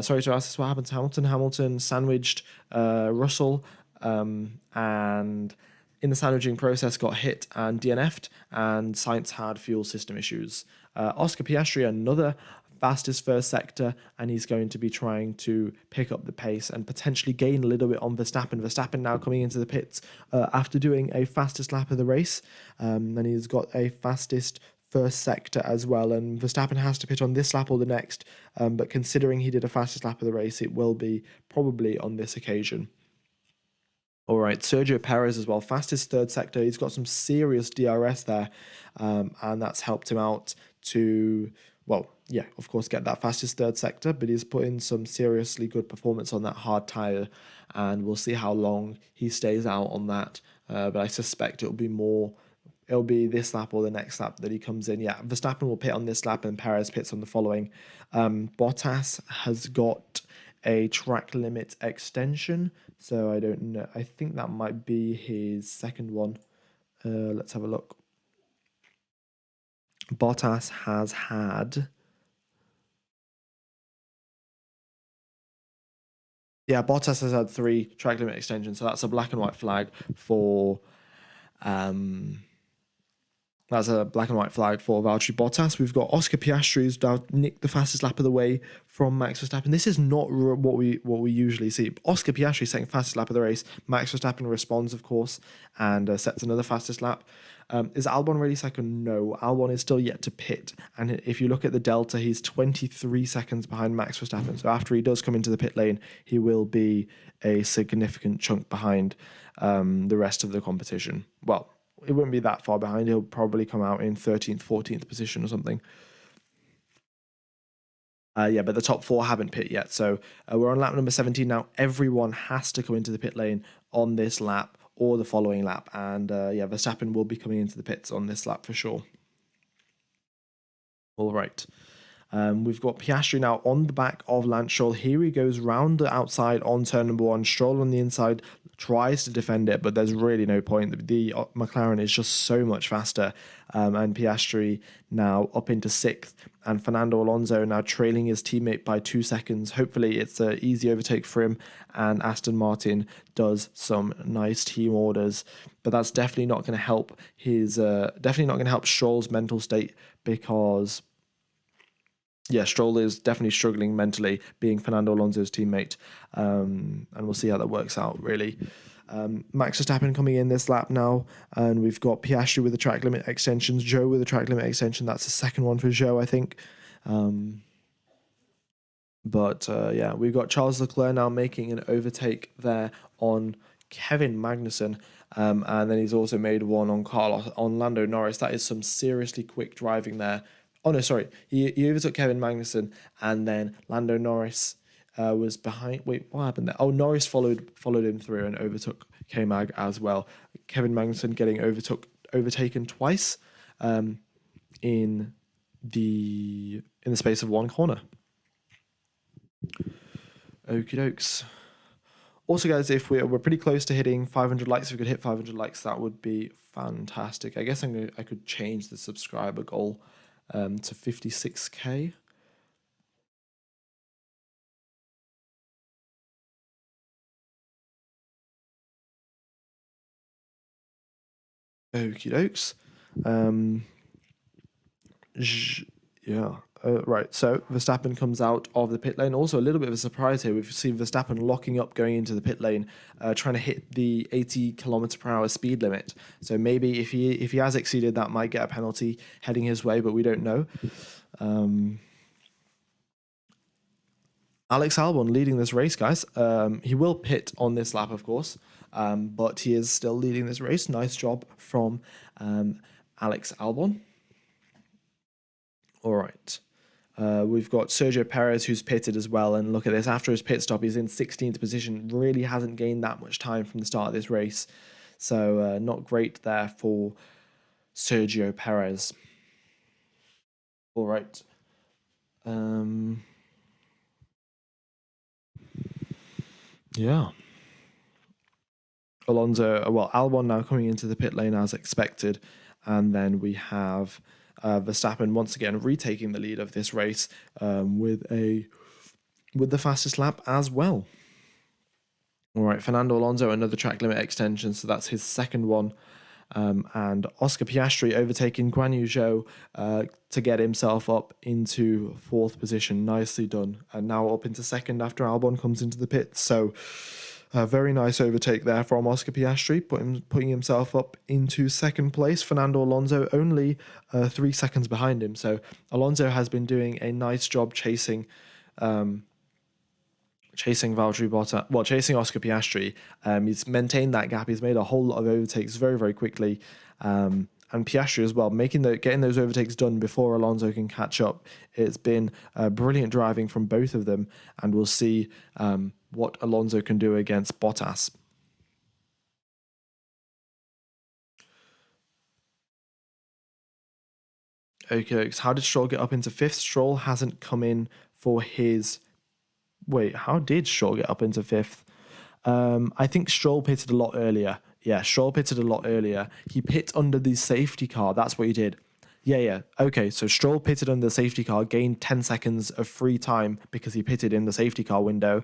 Sorry to ask this, what happened to Hamilton? Hamilton sandwiched Russell, and in the sandwiching process got hit and DNF'd, and Sainz had fuel system issues. Oscar Piastri, another fastest first sector, and he's going to be trying to pick up the pace and potentially gain a little bit on Verstappen. Verstappen now coming into the pits after doing a fastest lap of the race, and he's got a fastest first sector as well, and Verstappen has to pit on this lap or the next, but considering he did a fastest lap of the race, it will be probably on this occasion. All right, Sergio Perez as well, fastest third sector. He's got some serious DRS there, and that's helped him out to, well, yeah, of course, get that fastest third sector, but he's put in some seriously good performance on that hard tyre, and we'll see how long he stays out on that. But I suspect it'll be this lap or the next lap that he comes in. Yeah, Verstappen will pit on this lap and Perez pits on the following. Bottas has got a track limit extension, so I don't know. I think that might be his second one. Let's have a look. Bottas has had... Yeah, Bottas has had 3 track limit extensions, so that's a black and white flag for... That's a black and white flag for Valtteri Bottas. We've got Oscar Piastri, who's now nicked the fastest lap of the way from Max Verstappen. This is not what we usually see. Oscar Piastri setting fastest lap of the race. Max Verstappen responds, of course, and sets another fastest lap. Is Albon ready second? No. Albon is still yet to pit. And if you look at the delta, he's 23 seconds behind Max Verstappen. So after he does come into the pit lane, he will be a significant chunk behind the rest of the competition. Well, it wouldn't be that far behind. He'll probably come out in 13th, 14th position or something. Yeah, but the top 4 haven't pit yet. So we're on lap number 17 now. Everyone has to come into the pit lane on this lap or the following lap. And yeah, Verstappen will be coming into the pits on this lap for sure. All right. We've got Piastri now on the back of Lance Stroll. Here he goes round the outside on turn number 1. Stroll on the inside tries to defend it, but there's really no point. The McLaren is just so much faster. And Piastri now up into 6th. And Fernando Alonso now trailing his teammate by 2 seconds. Hopefully it's an easy overtake for him. And Aston Martin does some nice team orders. But that's definitely not going to help Stroll's mental state, because... yeah, Stroll is definitely struggling mentally, being Fernando Alonso's teammate, and we'll see how that works out, really. Max Verstappen coming in this lap now, and we've got Piastri with the track limit extensions, Zhou with the track limit extension. That's the second one for Zhou, I think. Yeah, we've got Charles Leclerc now making an overtake there on Kevin Magnussen, and then he's also made one on Lando Norris. That is some seriously quick driving there. Oh no, sorry. He overtook Kevin Magnussen, and then Lando Norris was behind. Wait, what happened there? Oh, Norris followed him through and overtook K-Mag as well. Kevin Magnussen getting overtaken twice in the space of one corner. Okie dokes. Also, guys, if we're pretty close to hitting 500 likes, if we could hit 500 likes, that would be fantastic. I guess I could change the subscriber goal to 56k. Okie dokes. Yeah. Right, so Verstappen comes out of the pit lane. Also, a little bit of a surprise here. We've seen Verstappen locking up going into the pit lane, trying to hit the 80 km/h speed limit. So maybe if he has exceeded that, might get a penalty heading his way, but we don't know. Alex Albon leading this race, guys. He will pit on this lap, of course, but he is still leading this race. Nice job from Alex Albon. All right. We've got Sergio Perez, who's pitted as well. And look at this. After his pit stop, he's in 16th position. Really hasn't gained that much time from the start of this race. So not great there for Sergio Perez. All right. Yeah. Albon now coming into the pit lane as expected. And then we have Verstappen once again retaking the lead of this race with the fastest lap as well. All right, Fernando Alonso, another track limit extension, so that's his second one. And Oscar Piastri overtaking Guan Yu Zhou to get himself up into fourth position. Nicely done. And now up into second after Albon comes into the pits. So a very nice overtake there from Oscar Piastri, putting himself up into second place. Fernando Alonso only 3 seconds behind him. So Alonso has been doing a nice job chasing Valtteri Bottas, chasing Oscar Piastri. He's maintained that gap. He's made a whole lot of overtakes very, very quickly. And Piastri as well, getting those overtakes done before Alonso can catch up. It's been brilliant driving from both of them, and we'll see what Alonso can do against Bottas. Okay, how did Stroll get up into fifth? Stroll hasn't come in for his... Wait, how did Stroll get up into fifth? I think Stroll pitted a lot earlier. Yeah, Stroll pitted a lot earlier. He pit under the safety car. That's what he did. Yeah. Okay, so Stroll pitted under the safety car, gained 10 seconds of free time because he pitted in the safety car window.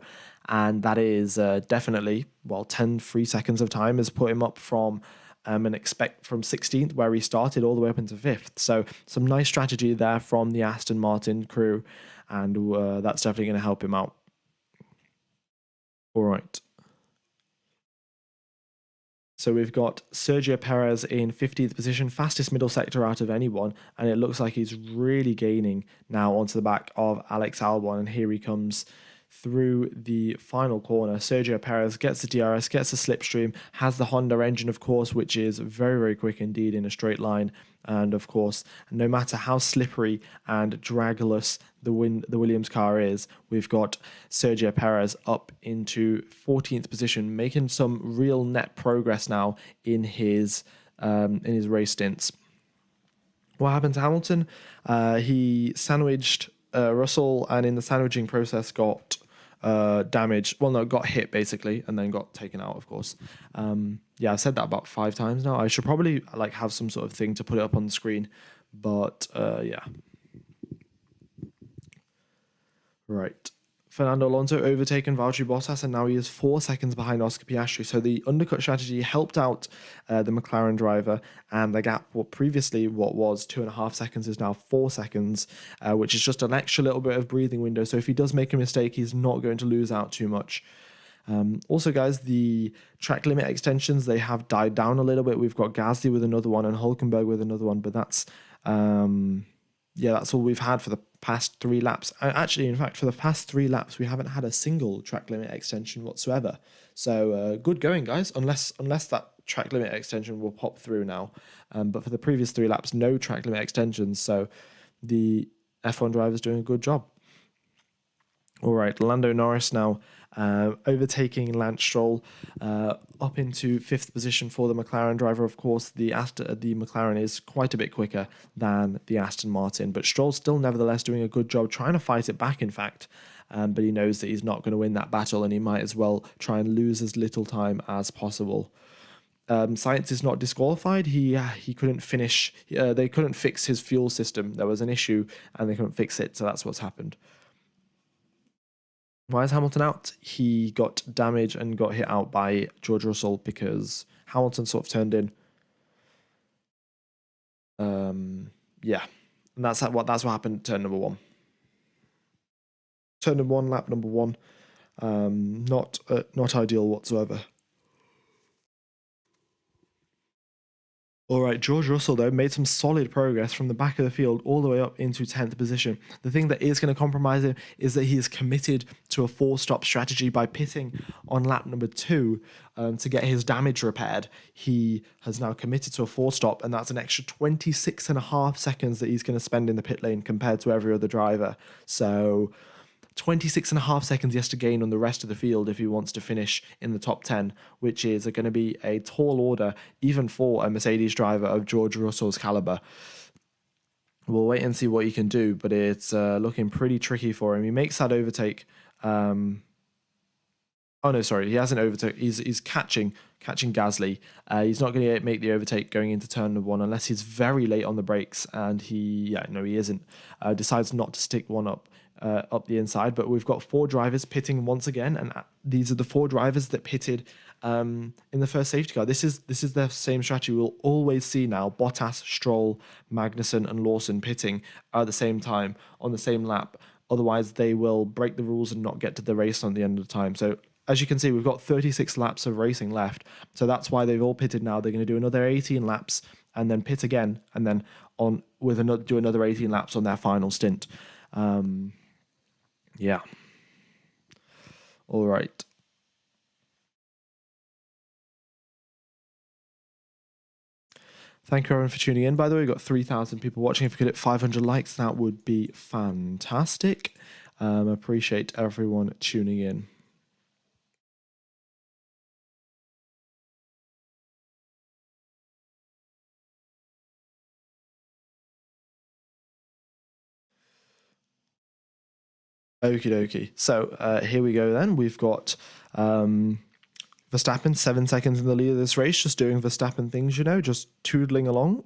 And that is definitely, 10 free seconds of time has put him up from from 16th, where he started, all the way up into 5th. So some nice strategy there from the Aston Martin crew. And that's definitely going to help him out. All right. So we've got Sergio Perez in 15th position, fastest middle sector out of anyone, and it looks like he's really gaining now onto the back of Alex Albon, and here he comes through the final corner. Sergio Perez gets the DRS, gets the slipstream, has the Honda engine, of course, which is very, very quick indeed in a straight line. And of course, no matter how slippery and dragless the Williams car is, we've got Sergio Perez up into 14th position, making some real net progress now in his race stints. What happened to Hamilton? He sandwiched Russell, and in the sandwiching process got damaged. Got hit basically, and then got taken out, of course. I've said that about 5 times now. I should probably have some sort of thing to put it up on the screen, but yeah. Right. Fernando Alonso overtaken Valtteri Bottas, and now he is 4 seconds behind Oscar Piastri. So the undercut strategy helped out the McLaren driver, and the gap, previously what was 2.5 seconds, is now 4 seconds, which is just an extra little bit of breathing window. So if he does make a mistake, he's not going to lose out too much. Also, guys, the track limit extensions, they have died down a little bit. We've got Gasly with another one and Hulkenberg with another one, but that's all we've had for the past 3 laps. Actually, in fact, for the past 3 laps, we haven't had a single track limit extension whatsoever. So good going, guys, unless that track limit extension will pop through now. But for the previous 3 laps, no track limit extensions. So the F1 driver's doing a good job. All right, Lando Norris now overtaking Lance Stroll up into 5th position for the McLaren driver. Of course, the McLaren is quite a bit quicker than the Aston Martin, but Stroll's still nevertheless doing a good job trying to fight it back, in fact. But he knows that he's not going to win that battle, and he might as well try and lose as little time as possible. Sainz is not disqualified. He couldn't finish. They couldn't fix his fuel system. There was an issue, and they couldn't fix it, so that's what's happened. Why is Hamilton out? He got damaged and got hit out by George Russell because Hamilton sort of turned in. And that's what happened at turn number 1. Turn number one, lap number one. Not ideal whatsoever. All right, George Russell, though, made some solid progress from the back of the field all the way up into 10th position. The thing that is going to compromise him is that he is committed to a four-stop strategy by pitting on lap number two to get his damage repaired. He has now committed to a four-stop, and that's an extra 26 and a half seconds that he's going to spend in the pit lane compared to every other driver. So 26 and a half seconds he has to gain on the rest of the field if he wants to finish in the top 10, which is going to be a tall order, even for a Mercedes driver of George Russell's caliber. We'll wait and see what he can do, but it's looking pretty tricky for him. He makes that overtake. Oh no, sorry, he hasn't overtaken. He's catching Gasly. He's not going to make the overtake going into turn number one unless he's very late on the brakes, and he isn't. Decides not to stick one up the inside. But we've got four drivers pitting once again, and these are the four drivers that pitted in the first safety car. This is the same strategy we'll always see now. Bottas, Stroll, Magnussen, and Lawson pitting at the same time on the same lap. Otherwise, they will break the rules and not get to the race on the end of the time. So as you can see, we've got 36 laps of racing left. So that's why they've all pitted now. They're going to do another 18 laps and then pit again, and then do another 18 laps on their final stint. Yeah. All right. Thank you everyone for tuning in. By the way, we've got 3,000 people watching. If we could hit 500 likes, that would be fantastic. Appreciate everyone tuning in. Okie dokie. So here we go then. We've got Verstappen 7 seconds in the lead of this race, just doing Verstappen things, just cruising along,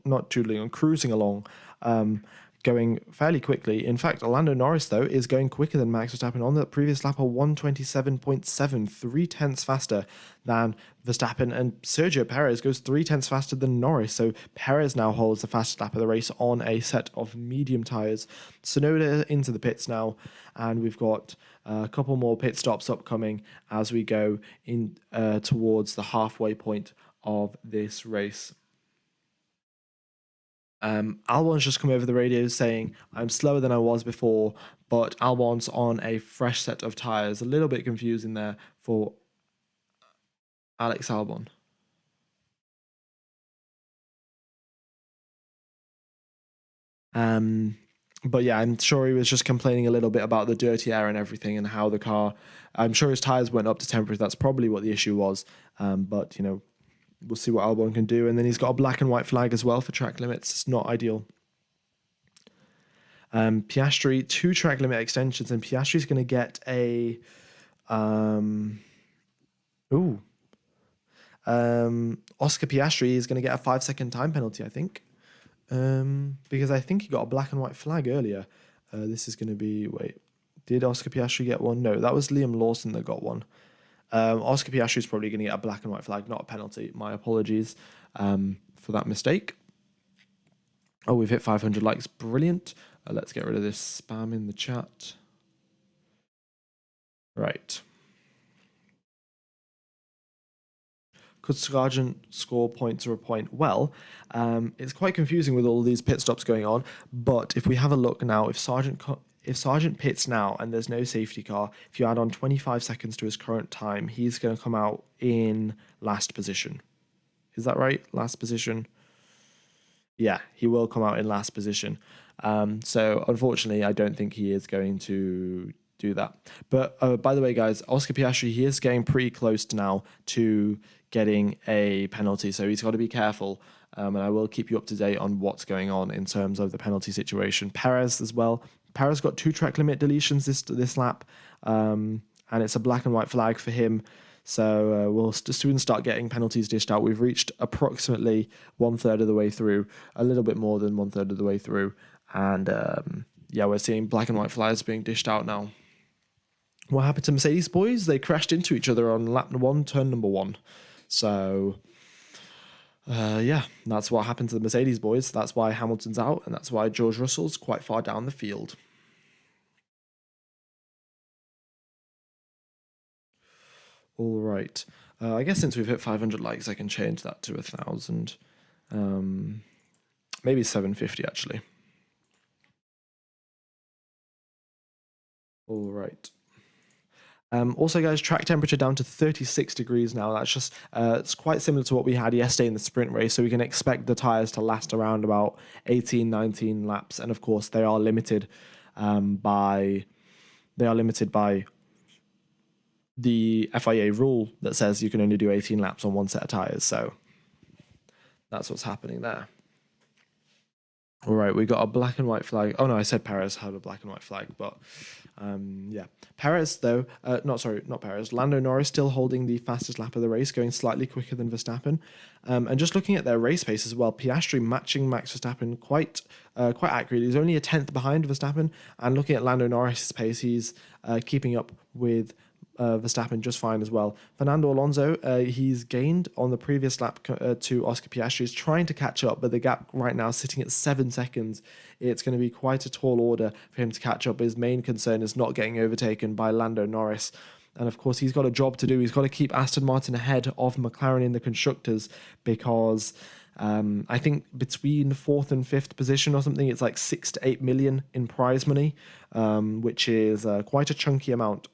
going fairly quickly. In fact, Lando Norris, though, is going quicker than Max Verstappen on the previous lap, a 1:27.7, 3/10 faster than Verstappen, and Sergio Perez goes 3/10 faster than Norris. So Perez now holds the fastest lap of the race on a set of medium tyres. Tsunoda into the pits now, and we've got a couple more pit stops upcoming as we go in towards the halfway point of this race. Albon's just come over the radio saying, I'm slower than I was before, but Albon's on a fresh set of tyres. A little bit confusing there for Alex Albon. But yeah, I'm sure he was just complaining a little bit about the dirty air and everything and how the car, I'm sure his tyres went up to temperature. That's probably what the issue was. But, we'll see what Albon can do. And then he's got a black and white flag as well for track limits. It's not ideal. Piastri, 2 track limit extensions, and Piastri's going to get a... Oscar Piastri is going to get a 5-second time penalty, I think. Because I think he got a black and white flag earlier. This is going to be... Wait, did Oscar Piastri get one? No, that was Liam Lawson that got one. Oscar Piastri is probably going to get a black and white flag, not a penalty. My apologies for that mistake. Oh, we've hit 500 likes. Brilliant. Let's get rid of this spam in the chat. Right. Could Sargent score points or a point? Well, it's quite confusing with all these pit stops going on. But if we have a look now, if Sargent pits now and there's no safety car, if you add on 25 seconds to his current time, he's going to come out in last position. Is that right? Last position? Yeah, he will come out in last position. So unfortunately, I don't think he is going to do that. But by the way, guys, Oscar Piastri, he is getting pretty close now to getting a penalty. So he's got to be careful. And I will keep you up to date on what's going on in terms of the penalty situation. Perez as well. Perez got 2 track limit deletions this lap, and it's a black and white flag for him. So we'll soon start getting penalties dished out. We've reached approximately 1/3 of the way through, a little bit more than 1/3 of the way through. And yeah, we're seeing black and white flags being dished out now. What happened to Mercedes boys? They crashed into each other on lap 1, turn number 1. So yeah, that's what happened to the Mercedes boys. That's why Hamilton's out, and that's why George Russell's quite far down the field. All right. I guess since we've hit 500 likes, I can change that to 1,000. Maybe 750 actually. All right. Also, guys, track temperature down to 36 degrees now. That's just, it's quite similar to what we had yesterday in the sprint race. So we can expect the tyres to last around about 18, 19 laps. And of course, they are limited by the FIA rule that says you can only do 18 laps on one set of tyres. So that's what's happening there. All right, we got a black and white flag. Oh no, I said Perez had a black and white flag, but yeah. Perez though, not Perez. Lando Norris still holding the fastest lap of the race, going slightly quicker than Verstappen. And just looking at their race pace as well, Piastri matching Max Verstappen quite accurately. He's only a tenth behind Verstappen, and looking at Lando Norris's pace, he's keeping up with Verstappen just fine as well. Fernando Alonso, he's gained on the previous lap to Oscar Piastri. He's trying to catch up, but the gap right now is sitting at 7 seconds. It's going to be quite a tall order for him to catch up. His main concern is not getting overtaken by Lando Norris. And of course, he's got a job to do. He's got to keep Aston Martin ahead of McLaren in the constructors because I think between 4th and 5th position or something, it's like 6 to 8 million in prize money, which is quite a chunky amount.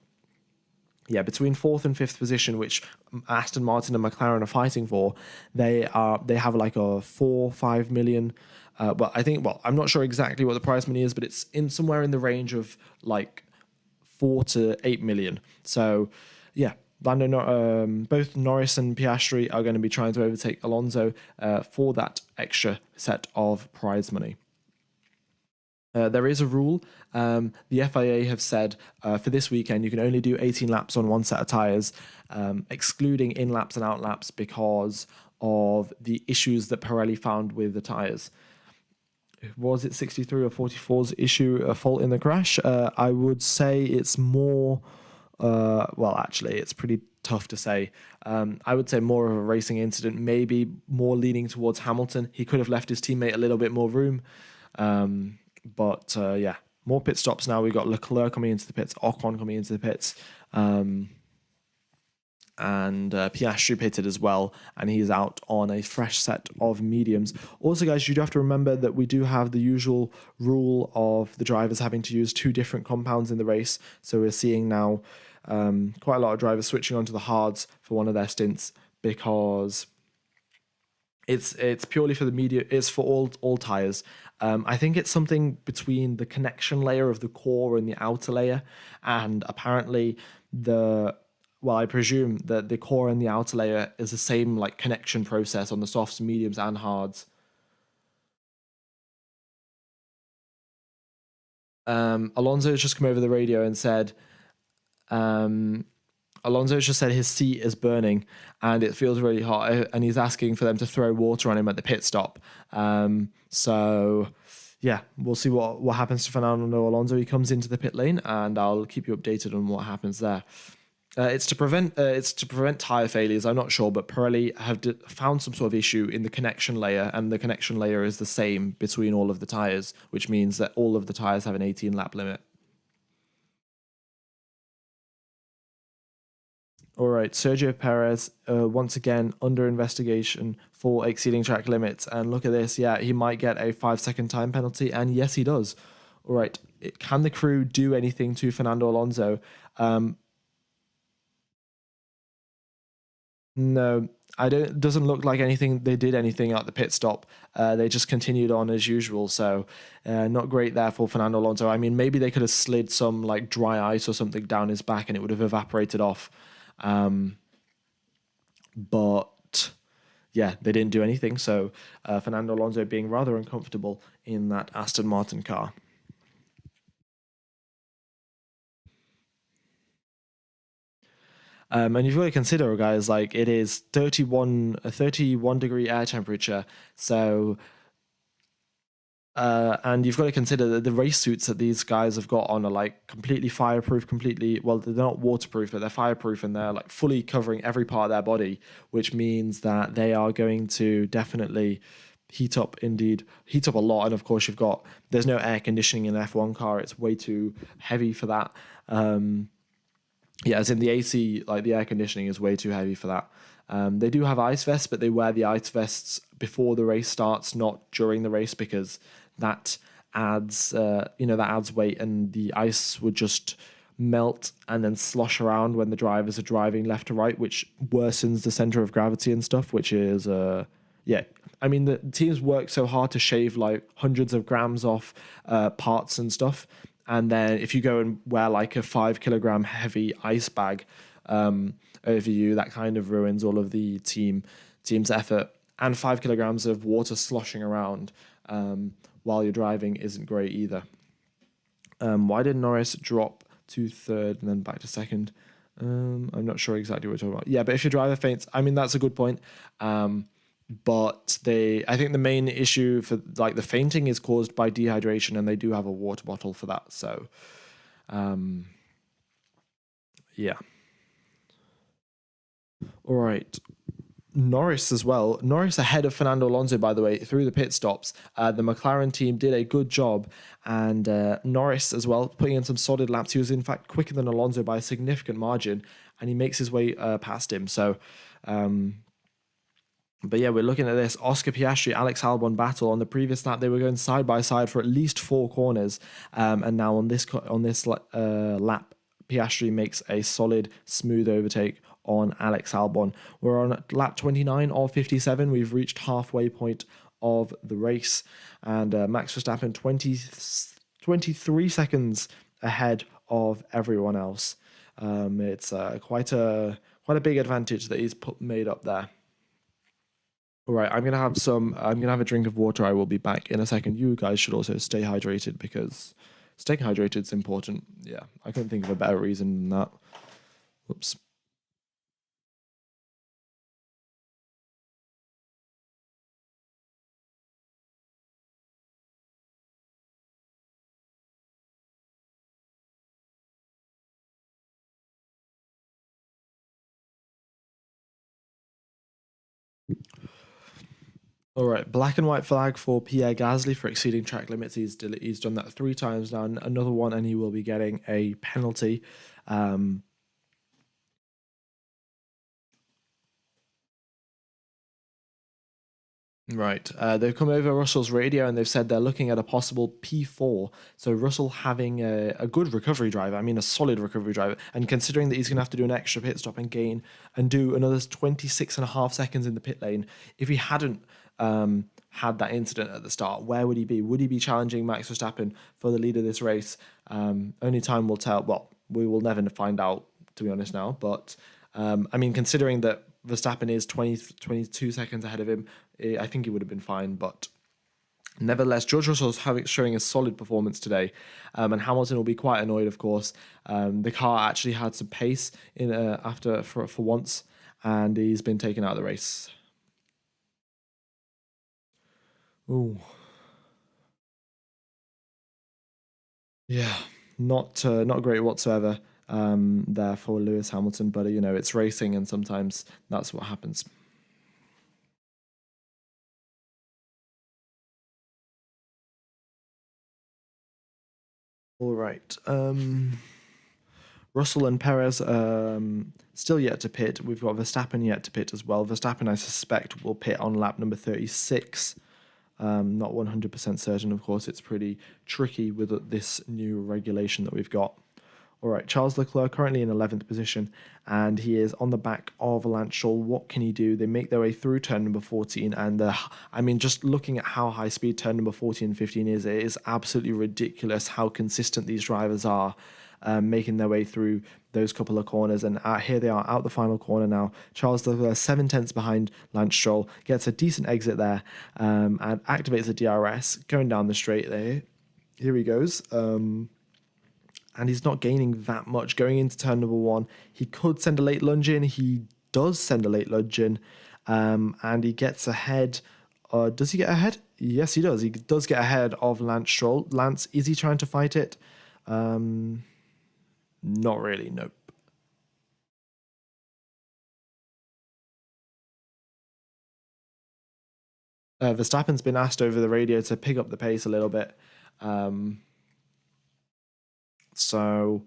Yeah, between 4th and 5th position, which Aston Martin and McLaren are fighting for, they have like a 4-5 million. But I think, I'm not sure exactly what the prize money is, but it's in somewhere in the range of like 4 to 8 million. So, yeah, both Norris and Piastri are going to be trying to overtake Alonso for that extra set of prize money. There is a rule. The FIA have said for this weekend you can only do 18 laps on one set of tyres, excluding in laps and out laps because of the issues that Pirelli found with the tyres. Was it 63 or 44's issue a fault in the crash? I would say it's more. Actually, it's pretty tough to say. I would say more of a racing incident, maybe more leaning towards Hamilton. He could have left his teammate a little bit more room. But yeah, more pit stops now. We've got Leclerc coming into the pits, Ocon coming into the pits, and Piastri pitted as well, and he's out on a fresh set of mediums. Also, guys, you do have to remember that we do have the usual rule of the drivers having to use 2 different compounds in the race. So we're seeing now quite a lot of drivers switching onto the hards for one of their stints because it's purely for the media. It's for all tires. I think it's something between the connection layer of the core and the outer layer, and apparently I presume that the core and the outer layer is the same like connection process on the softs, mediums, and hards. Alonso has just come over the radio and said, Alonso just said his seat is burning and it feels really hot, and he's asking for them to throw water on him at the pit stop. So yeah, we'll see what happens to Fernando Alonso. He comes into the pit lane, and I'll keep you updated on what happens there. It's to prevent tire failures. I'm not sure, but Pirelli have found some sort of issue in the connection layer, and the connection layer is the same between all of the tires, which means that all of the tires have an 18 lap limit. All right, Sergio Perez, once again, under investigation for exceeding track limits. And look at this. Yeah, he might get a 5-second time penalty. And yes, he does. All right, can the crew do anything to Fernando Alonso? No, doesn't look like they did anything at the pit stop. They just continued on as usual. So not great there for Fernando Alonso. I mean, maybe they could have slid some like dry ice or something down his back and it would have evaporated off. But yeah, they didn't do anything. So Fernando Alonso being rather uncomfortable in that Aston Martin car. And you've got to consider, guys, like it is a 31 degree air temperature. So, and you've got to consider that the race suits that these guys have got on are like completely fireproof, they're not waterproof, but they're fireproof, and they're like fully covering every part of their body, which means that they are going to definitely heat up a lot. And of course, there's no air conditioning in an F1 car. It's way too heavy for that. Yeah, as in the AC, like the air conditioning is way too heavy for that. They do have ice vests, but they wear the ice vests before the race starts, not during the race, because that that adds weight, and the ice would just melt and then slosh around when the drivers are driving left to right, which worsens the center of gravity and stuff, which is yeah. I mean, the teams work so hard to shave like hundreds of grams off parts and stuff, and then if you go and wear like a 5 kilogram heavy ice bag over you, that kind of ruins all of the team's effort. And 5 kilograms of water sloshing around while you're driving isn't great either. Why did Norris drop to third and then back to second? I'm not sure exactly what we're talking about. Yeah, but if your driver faints, I mean, that's a good point. But I think the main issue for like the fainting is caused by dehydration, and they do have a water bottle for that. So, yeah. All right. Norris as well. Norris ahead of Fernando Alonso, by the way, through the pit stops. The McLaren team did a good job, and Norris as well, putting in some solid laps. He was in fact quicker than Alonso by a significant margin, and he makes his way past him. So, but yeah, we're looking at this Oscar Piastri, Alex Albon battle. On the previous lap, they were going side by side for at least 4 corners, and now on this lap, Piastri makes a solid, smooth overtake on Alex Albon. We're on lap 29 of 57. We've reached halfway point of the race, and Max Verstappen 23 seconds ahead of everyone else. It's quite a big advantage that he's made up there. All right, I'm gonna have a drink of water. I will be back in a second. You guys should also stay hydrated, because staying hydrated is important. Yeah, I couldn't think of a better reason than that. Whoops. All right, black and white flag for Pierre Gasly for exceeding track limits. He's done that 3 times now. Another one, and he will be getting a penalty. Right. They've come over Russell's radio, and they've said they're looking at a possible P4. So Russell having a good recovery drive. I mean, a solid recovery drive. And considering that he's going to have to do an extra pit stop and gain and do another 26 and a half seconds in the pit lane, if he hadn't had that incident at the start, where would he be? Would he be challenging Max Verstappen for the lead of this race? Only time will tell. Well, we will never find out, to be honest now. But I mean, considering that Verstappen is 22 seconds ahead of him, I think he would have been fine. But nevertheless, George Russell's showing a solid performance today, and Hamilton will be quite annoyed, of course. The car actually had some pace in after for once, and he's been taken out of the race. Ooh, yeah, not great whatsoever there for Lewis Hamilton. But it's racing, and sometimes that's what happens. All right. Russell and Perez still yet to pit. We've got Verstappen yet to pit as well. Verstappen, I suspect, will pit on lap number 36. Not 100% certain, of course. It's pretty tricky with this new regulation that we've got. All right, Charles Leclerc currently in 11th position, and he is on the back of Lance Stroll. What can he do? They make their way through turn number 14, and I mean, just looking at how high speed turn number 14 and 15 is, it is absolutely ridiculous how consistent these drivers are, making their way through those couple of corners. And here they are out the final corner now. Charles Leclerc 7 tenths behind Lance Stroll, gets a decent exit there, and activates the DRS going down the straight there. Here he goes. And he's not gaining that much going into turn number 1. He could send a late lunge in. He does send a late lunge in, and he gets ahead. Does he get ahead? Yes, he does. He does get ahead of Lance Stroll. Lance, is he trying to fight it? Not really, nope. Verstappen's been asked over the radio to pick up the pace a little bit. So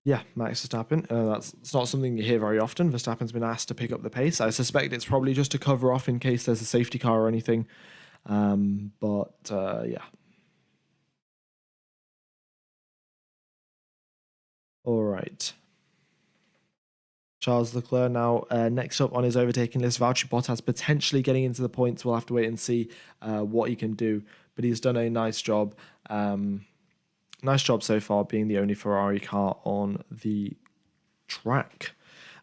Yeah, Max Verstappen. It's not something you hear very often. Verstappen's been asked to pick up the pace. I suspect it's probably just to cover off in case there's a safety car or anything. Yeah. All right. Charles Leclerc now next up on his overtaking list. Valtteri Bottas potentially getting into the points. We'll have to wait and see what he can do. But he's done a nice job. Nice job so far, being the only Ferrari car on the track.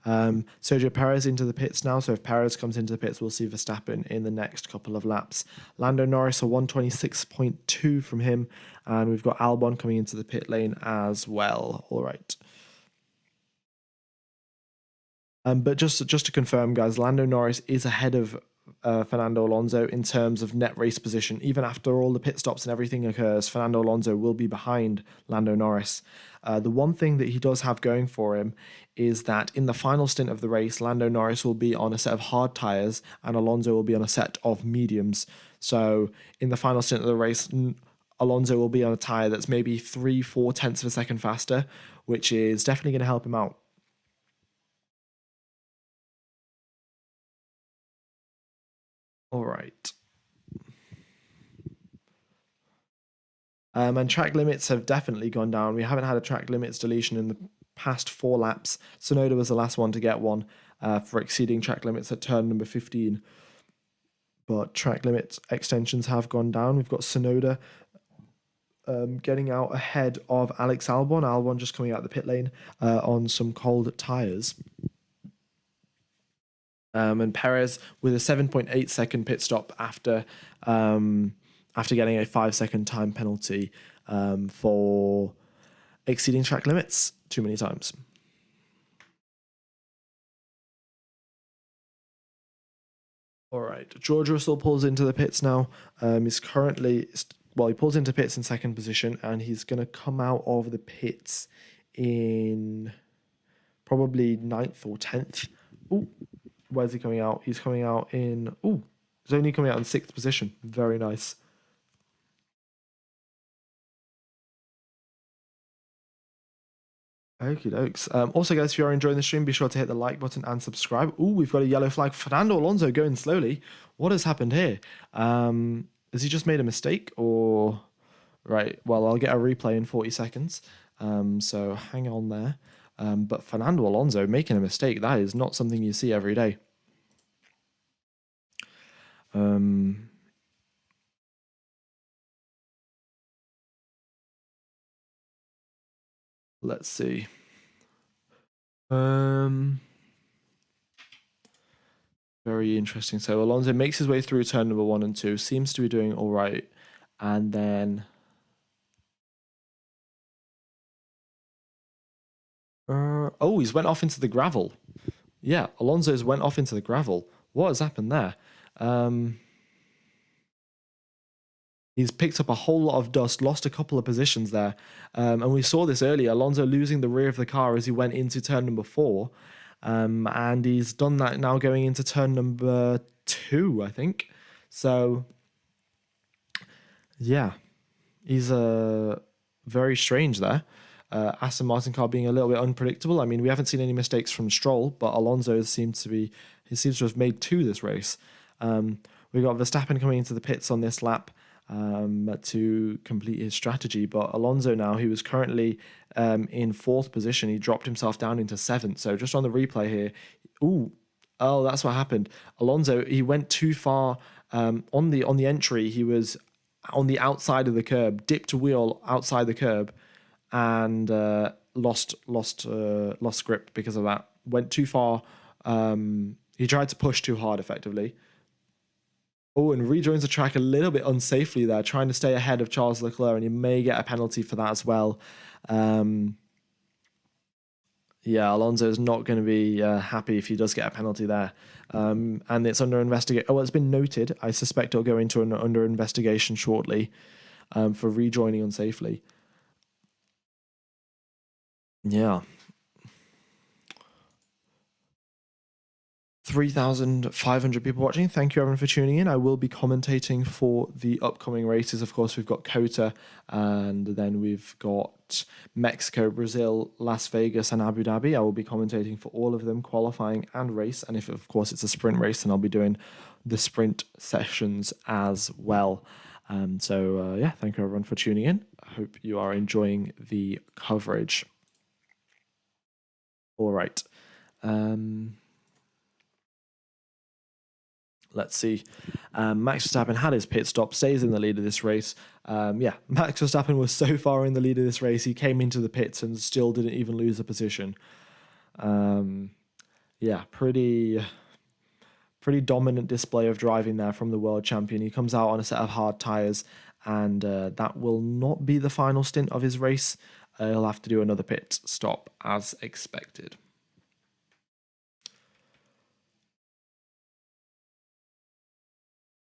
Sergio Perez into the pits now. So if Perez comes into the pits, we'll see Verstappen in the next couple of laps. Lando Norris, a 126.2 from him. And we've got Albon coming into the pit lane as well. All right. But just to confirm, guys, Lando Norris is ahead of Fernando Alonso in terms of net race position. Even after all the pit stops and everything occurs, Fernando Alonso will be behind Lando Norris. The one thing that he does have going for him is that in the final stint of the race, Lando Norris will be on a set of hard tyres and Alonso will be on a set of mediums. So in the final stint of the race, Alonso will be on a tyre that's maybe 3-4 tenths of a second faster, which is definitely going to help him out. All right. And track limits have definitely gone down. We haven't had a track limits deletion in the past 4 laps. Sonoda was the last one to get one for exceeding track limits at turn number 15. But track limits extensions have gone down. We've got Sonoda getting out ahead of Alex Albon. Albon just coming out the pit lane on some cold tyres. And Perez with a 7.8 second pit stop after getting a 5-second time penalty for exceeding track limits too many times. All right, George Russell pulls into the pits now. He's currently, he pulls into pits in second position, and he's going to come out of the pits in probably 9th or 10th. Ooh, where's he coming out? He's coming out in, he's only coming out in 6th position. Very nice. Okie dokes. Also, guys, if you are enjoying the stream, be sure to hit the like button and subscribe. Ooh, we've got a yellow flag. Fernando Alonso going slowly. What has happened here? Has he just made a mistake or... Right, well, I'll get a replay in 40 seconds. So hang on there. But Fernando Alonso making a mistake, that is not something you see every day. Let's see. Very interesting. So Alonso makes his way through turn number 1 and 2, seems to be doing all right. And then... he's went off into the gravel. Yeah, Alonso's went off into the gravel. What has happened there? He's picked up a whole lot of dust, lost a couple of positions there. And we saw this earlier, Alonso losing the rear of the car as he went into turn number 4. And he's done that now going into turn number 2, I think. So, yeah, he's very strange there. Aston Martin car being a little bit unpredictable. I mean, we haven't seen any mistakes from Stroll, but Alonso seems to have made 2 this race. We've got Verstappen coming into the pits on this lap to complete his strategy, but Alonso now, he was currently in 4th position, he dropped himself down into 7th. So just on the replay here, that's what happened. Alonso, he went too far on the entry. He was on the outside of the curb, dipped a wheel outside the curb, and lost grip because of that. Went too far. He tried to push too hard, effectively. And rejoins the track a little bit unsafely there, trying to stay ahead of Charles Leclerc, and he may get a penalty for that as well. Alonso is not going to be happy if he does get a penalty there. And it's under investigation. It's been noted. I suspect it'll go into an under investigation shortly for rejoining unsafely. Yeah. 3,500 people watching. Thank you everyone for tuning in. I will be commentating for the upcoming races. Of course, we've got Qatar, and then we've got Mexico, Brazil, Las Vegas, and Abu Dhabi. I will be commentating for all of them, qualifying and race. And if, of course, it's a sprint race, then I'll be doing the sprint sessions as well. Yeah, thank you everyone for tuning in. I hope you are enjoying the coverage. All right. Let's see. Max Verstappen had his pit stop, stays in the lead of this race. Max Verstappen was so far in the lead of this race, he came into the pits and still didn't even lose a position. Pretty dominant display of driving there from the world champion. He comes out on a set of hard tyres, and that will not be the final stint of his race. He'll have to do another pit stop as expected.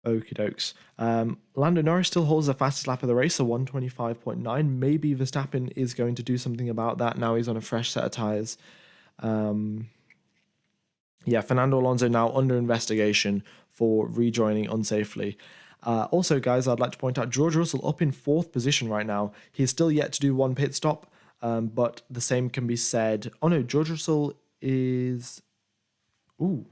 Okie dokes. Lando Norris still holds the fastest lap of the race, a 125.9. Maybe Verstappen is going to do something about that now he's on a fresh set of tyres. Fernando Alonso now under investigation for rejoining unsafely. Also, guys, I'd like to point out George Russell up in 4th position right now. He's still yet to do one pit stop, but the same can be said. Oh no, George Russell is... Ooh.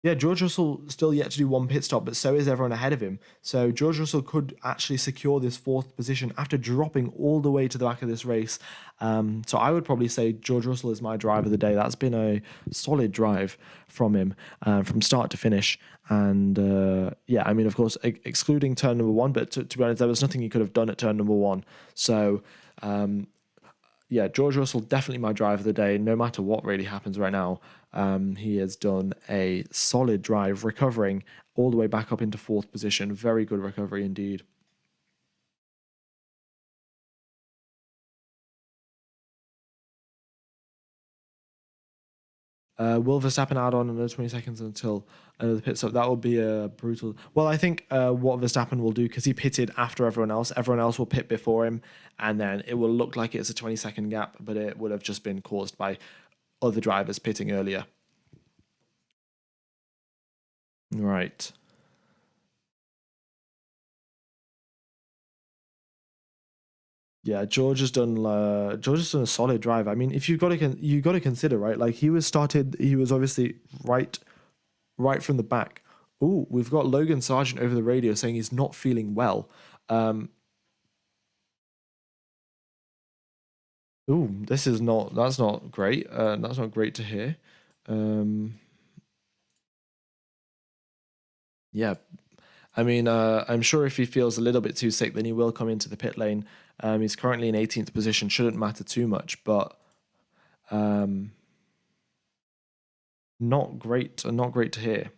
Yeah, George Russell still yet to do one pit stop, but so is everyone ahead of him. So George Russell could actually secure this 4th position after dropping all the way to the back of this race. So I would probably say George Russell is my driver of the day. That's been a solid drive from him from start to finish. And of course, excluding turn number 1, but to be honest, there was nothing he could have done at turn number 1. So George Russell, definitely my driver of the day, no matter what really happens right now. He has done a solid drive, recovering all the way back up into 4th position. Very good recovery indeed. Will Verstappen add on another 20 seconds until another pit stop? That will be a brutal... Well, I think what Verstappen will do, because he pitted after everyone else will pit before him, and then it will look like it's a 20-second gap, but it would have just been caused by other drivers pitting earlier. Right. Yeah, George has done a solid drive. I mean, if you got to consider, right? Like he was obviously right from the back. Ooh, we've got Logan Sargent over the radio saying he's not feeling well. That's not great. That's not great to hear. Yeah, I mean, I'm sure if he feels a little bit too sick, then he will come into the pit lane. He's currently in 18th position, shouldn't matter too much, but not great to hear.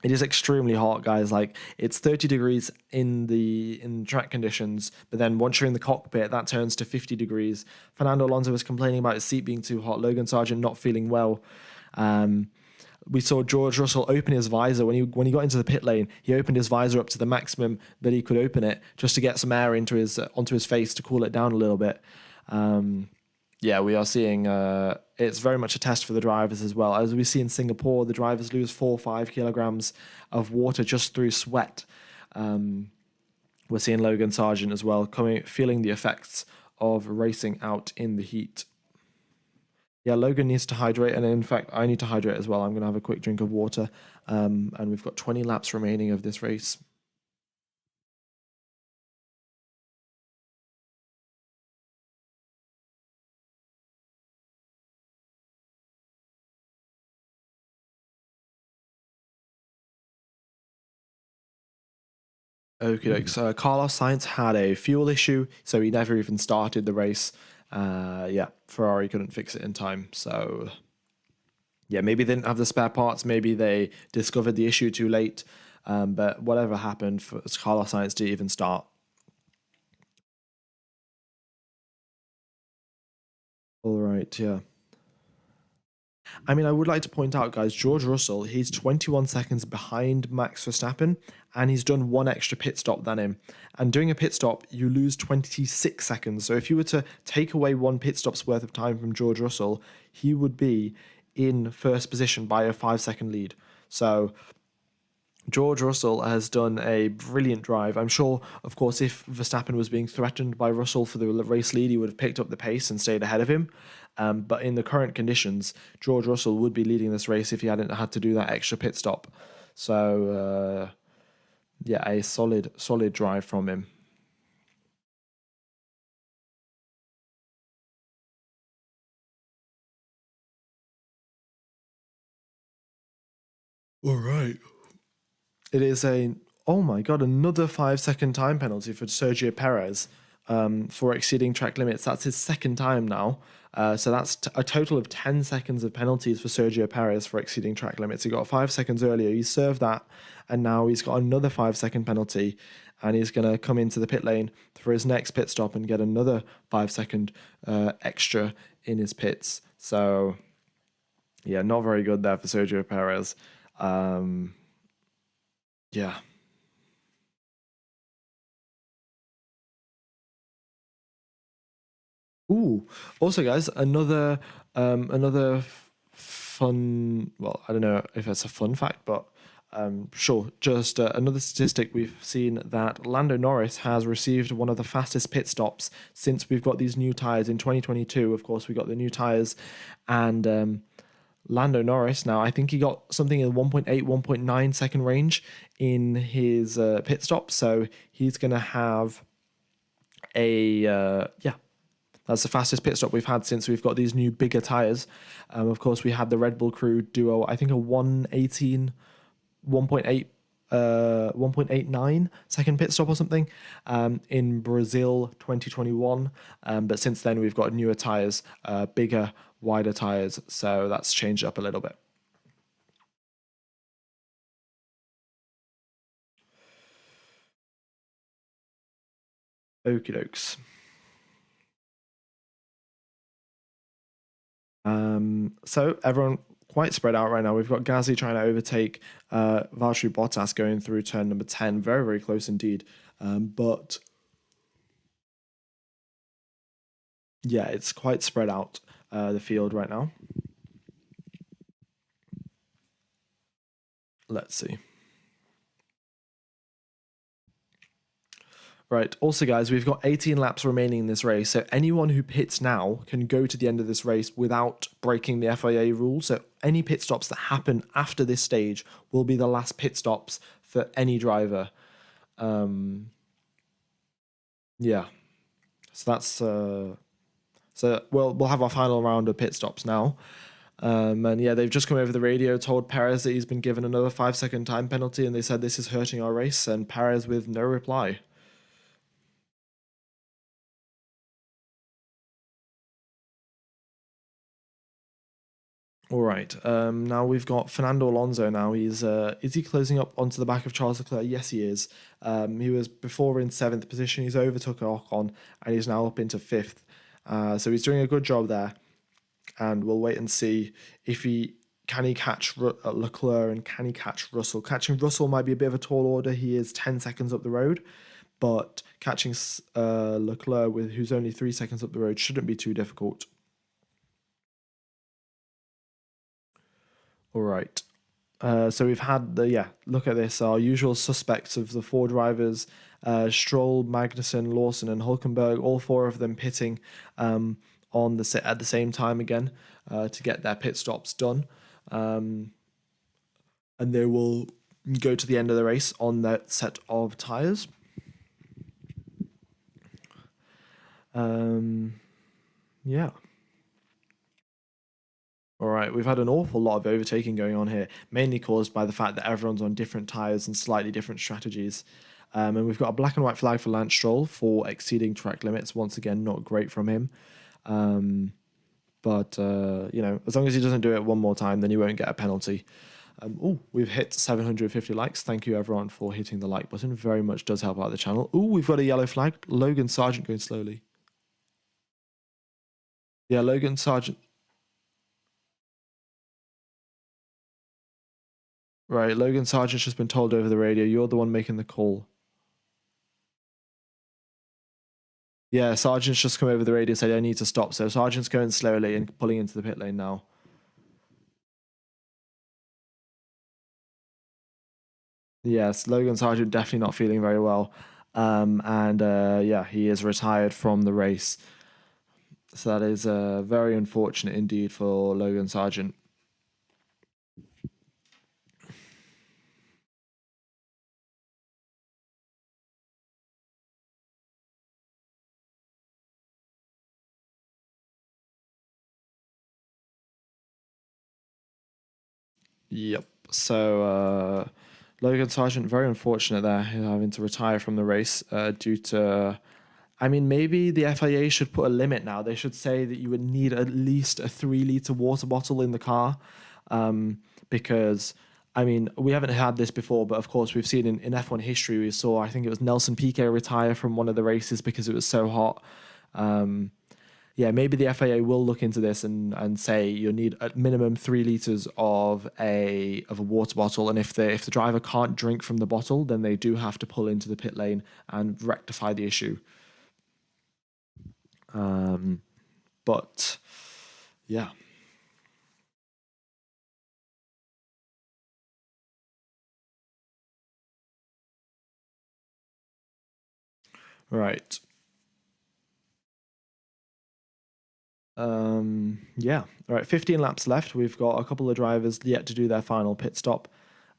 It is extremely hot, guys. Like it's 30 degrees in track conditions, but then once you're in the cockpit, that turns to 50 degrees. Fernando Alonso was complaining about his seat being too hot. Logan Sargent not feeling well. We saw George Russell open his visor when he got into the pit lane. He opened his visor up to the maximum that he could open it, just to get some air onto his face to cool it down a little bit. We are seeing it's very much a test for the drivers as well. As we see in Singapore, the drivers lose 4 or 5 kilograms of water just through sweat. We're seeing Logan Sargent as well feeling the effects of racing out in the heat. Yeah, Logan needs to hydrate, and in fact, I need to hydrate as well. I'm going to have a quick drink of water, and we've got 20 laps remaining of this race. Okay, so Carlos Sainz had a fuel issue, so he never even started the race. Ferrari couldn't fix it in time, so yeah, maybe they didn't have the spare parts, maybe they discovered the issue too late, but whatever happened, for Carlos Sainz to even start. All right, yeah. I mean, I would like to point out, guys, George Russell, he's 21 seconds behind Max Verstappen, and he's done one extra pit stop than him. And doing a pit stop, you lose 26 seconds. So if you were to take away one pit stop's worth of time from George Russell, he would be in first position by a 5 second lead. So George Russell has done a brilliant drive. I'm sure, of course, if Verstappen was being threatened by Russell for the race lead, he would have picked up the pace and stayed ahead of him. But in the current conditions, George Russell would be leading this race if he hadn't had to do that extra pit stop. So, yeah, a solid drive from him. All right. It is oh my God, another 5 second time penalty for Sergio Perez for exceeding track limits. That's his second time now. So that's a total of 10 seconds of penalties for Sergio Perez for exceeding track limits. He got 5 seconds earlier. He served that, and now he's got another 5 second penalty, and he's going to come into the pit lane for his next pit stop and get another 5 second extra in his pits. So, yeah, not very good there for Sergio Perez. Yeah. Ooh. Also, guys, another fun. Well, I don't know if it's a fun fact, but sure. Just another statistic we've seen that Lando Norris has received one of the fastest pit stops since we've got these new tires in 2022. Of course, we got the new tires, and Lando Norris now, I think he got something in 1.8, 1.9 second range in his pit stop. So he's going to have yeah, that's the fastest pit stop we've had since we've got these new bigger tyres. Of course, we had the Red Bull crew duo, I think a 118, 1.8, 1.89 second pit stop or something in Brazil 2021. But since then, we've got newer tyres, bigger, wider tyres. So that's changed up a little bit. Okie dokes. So everyone quite spread out right now. We've got Gasly trying to overtake Valtteri Bottas going through turn number 10. Very, very close indeed. But yeah, it's quite spread out, the field right now. Let's see. Right. Also, guys, we've got 18 laps remaining in this race. So anyone who pits now can go to the end of this race without breaking the FIA rules. So any pit stops that happen after this stage will be the last pit stops for any driver. Yeah. So that's so we'll have our final round of pit stops now. And yeah, they've just come over the radio, told Perez that he's been given another 5 second time penalty, and they said this is hurting our race. And Perez with no reply. All right. Now we've got Fernando Alonso. Now he's is he closing up onto the back of Charles Leclerc? Yes, he is. He was before in seventh position. He's overtook Ocon, and he's now up into fifth. So he's doing a good job there, and we'll wait and see if he can he catch Leclerc and can he catch Russell. Catching Russell might be a bit of a tall order. He is 10 seconds up the road, but catching Leclerc with who's only 3 seconds up the road shouldn't be too difficult. All right. So we've had look at this. Our usual suspects of the four drivers, Stroll, Magnussen, Lawson, and Hulkenberg, all four of them pitting on the at the same time again to get their pit stops done. And they will go to the end of the race on that set of tyres. Yeah. All right, we've had an awful lot of overtaking going on here, mainly caused by the fact that everyone's on different tyres and slightly different strategies. And we've got a black and white flag for Lance Stroll for exceeding track limits. Once again, not great from him. But you know, as long as he doesn't do it one more time, then he won't get a penalty. Oh, we've hit 750 likes. Thank you, everyone, for hitting the like button. Very much does help out the channel. Oh, we've got a yellow flag. Logan Sargent going slowly. Yeah, Logan Sargent. Right, Logan Sargent's just been told over the radio, you're the one making the call. Yeah, Sargent's just come over the radio and said, I need to stop. So Sargent's going slowly and pulling into the pit lane now. Yes, Logan Sargent definitely not feeling very well. And yeah, he is retired from the race. So that is very unfortunate indeed for Logan Sargent. Yep. So Logan Sargent, very unfortunate there, having to retire from the race due to. I mean, maybe the FIA should put a limit now. They should say that you would need at least a 3 liter water bottle in the car, because. I mean, we haven't had this before, but of course we've seen in F1 history. We saw, I think it was Nelson Piquet retire from one of the races because it was so hot. Yeah, maybe the FAA will look into this and say you'll need at minimum 3 liters of a water bottle, and if the driver can't drink from the bottle, then they do have to pull into the pit lane and rectify the issue. But yeah, right. Yeah, all right. 15 laps left. We've got a couple of drivers yet to do their final pit stop.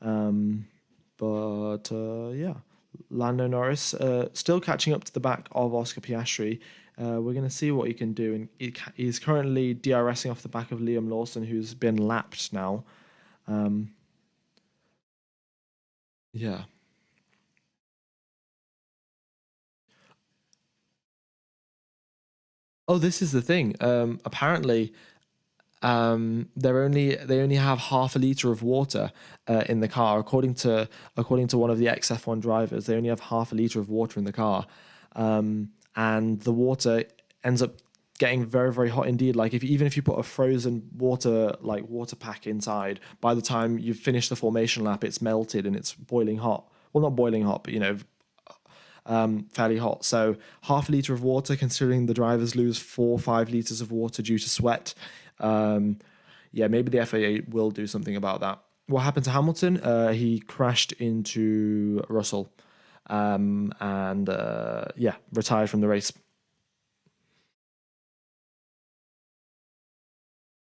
Um, but yeah, Lando Norris still catching up to the back of Oscar Piastri. We're going to see what he can do. And he's currently DRSing off the back of Liam Lawson, who's been lapped now. Um, yeah. Oh, this is the thing. Apparently, they only have half a liter of water in the car. According to one of the XF1 drivers, they only have half a liter of water in the car, and the water ends up getting very very hot indeed. Like even if you put a frozen water pack inside, by the time you've finished the formation lap, it's melted and it's boiling hot. Well, not boiling hot, but fairly hot. So half a liter of water, considering the drivers lose 4 or 5 liters of water due to sweat. Yeah, maybe the FAA will do something about that. What happened to Hamilton? He crashed into Russell, and yeah, retired from the race.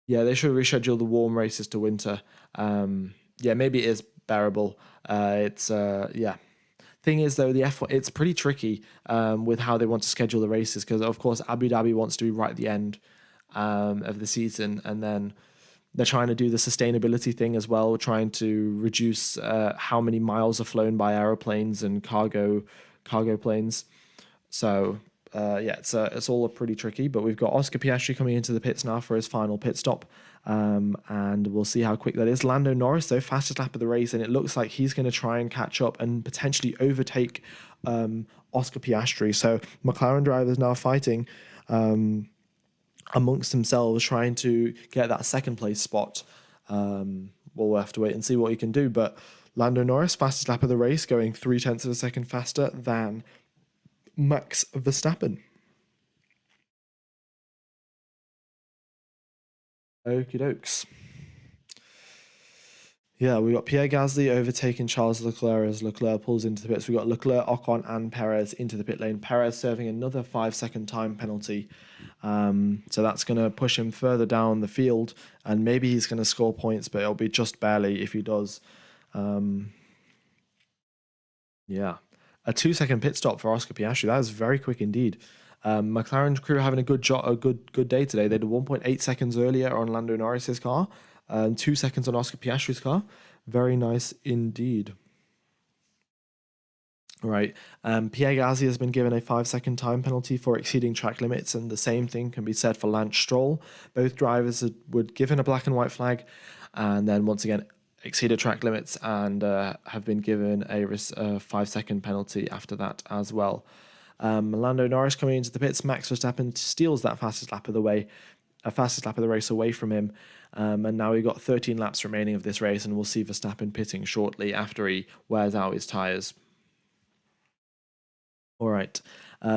Yeah, they should reschedule the warm races to winter. Yeah, maybe it is bearable. It's yeah. Thing is, though, the F1 it's pretty tricky with how they want to schedule the races because, of course, Abu Dhabi wants to be right at the end of the season, and then they're trying to do the sustainability thing as well, trying to reduce how many miles are flown by aeroplanes and cargo planes. So yeah, it's all pretty tricky. But we've got Oscar Piastri coming into the pits now for his final pit stop, and we'll see how quick that is. Lando Norris, though, fastest lap of the race, and it looks like he's going to try and catch up and potentially overtake Oscar Piastri. So McLaren drivers now fighting amongst themselves, trying to get that second place spot. We'll have to wait and see what he can do. But Lando Norris, fastest lap of the race, going 0.3 of a second faster than Max Verstappen. Okie dokes. Yeah, we got Pierre Gasly overtaking Charles Leclerc as Leclerc pulls into the pits. We got Leclerc, Ocon, and Perez into the pit lane. Perez serving another 5 second time penalty. So that's going to push him further down the field, and maybe he's going to score points, but it'll be just barely if he does. Yeah, a 2 second pit stop for Oscar Piastri. That is very quick indeed. McLaren crew having a good job, a good day today. They did 1.8 seconds earlier on Lando Norris's car, 2 seconds on Oscar Piastri's car. Very nice indeed. Right. Pierre Gasly has been given a 5 second time penalty for exceeding track limits, and the same thing can be said for Lance Stroll. Both drivers were given a black and white flag, and then once again exceeded track limits and have been given a 5 second penalty after that as well. Lando Norris coming into the pits. Max Verstappen steals that fastest lap of the race away from him. And now we've got 13 laps remaining of this race, and we'll see Verstappen pitting shortly after he wears out his tyres. All right.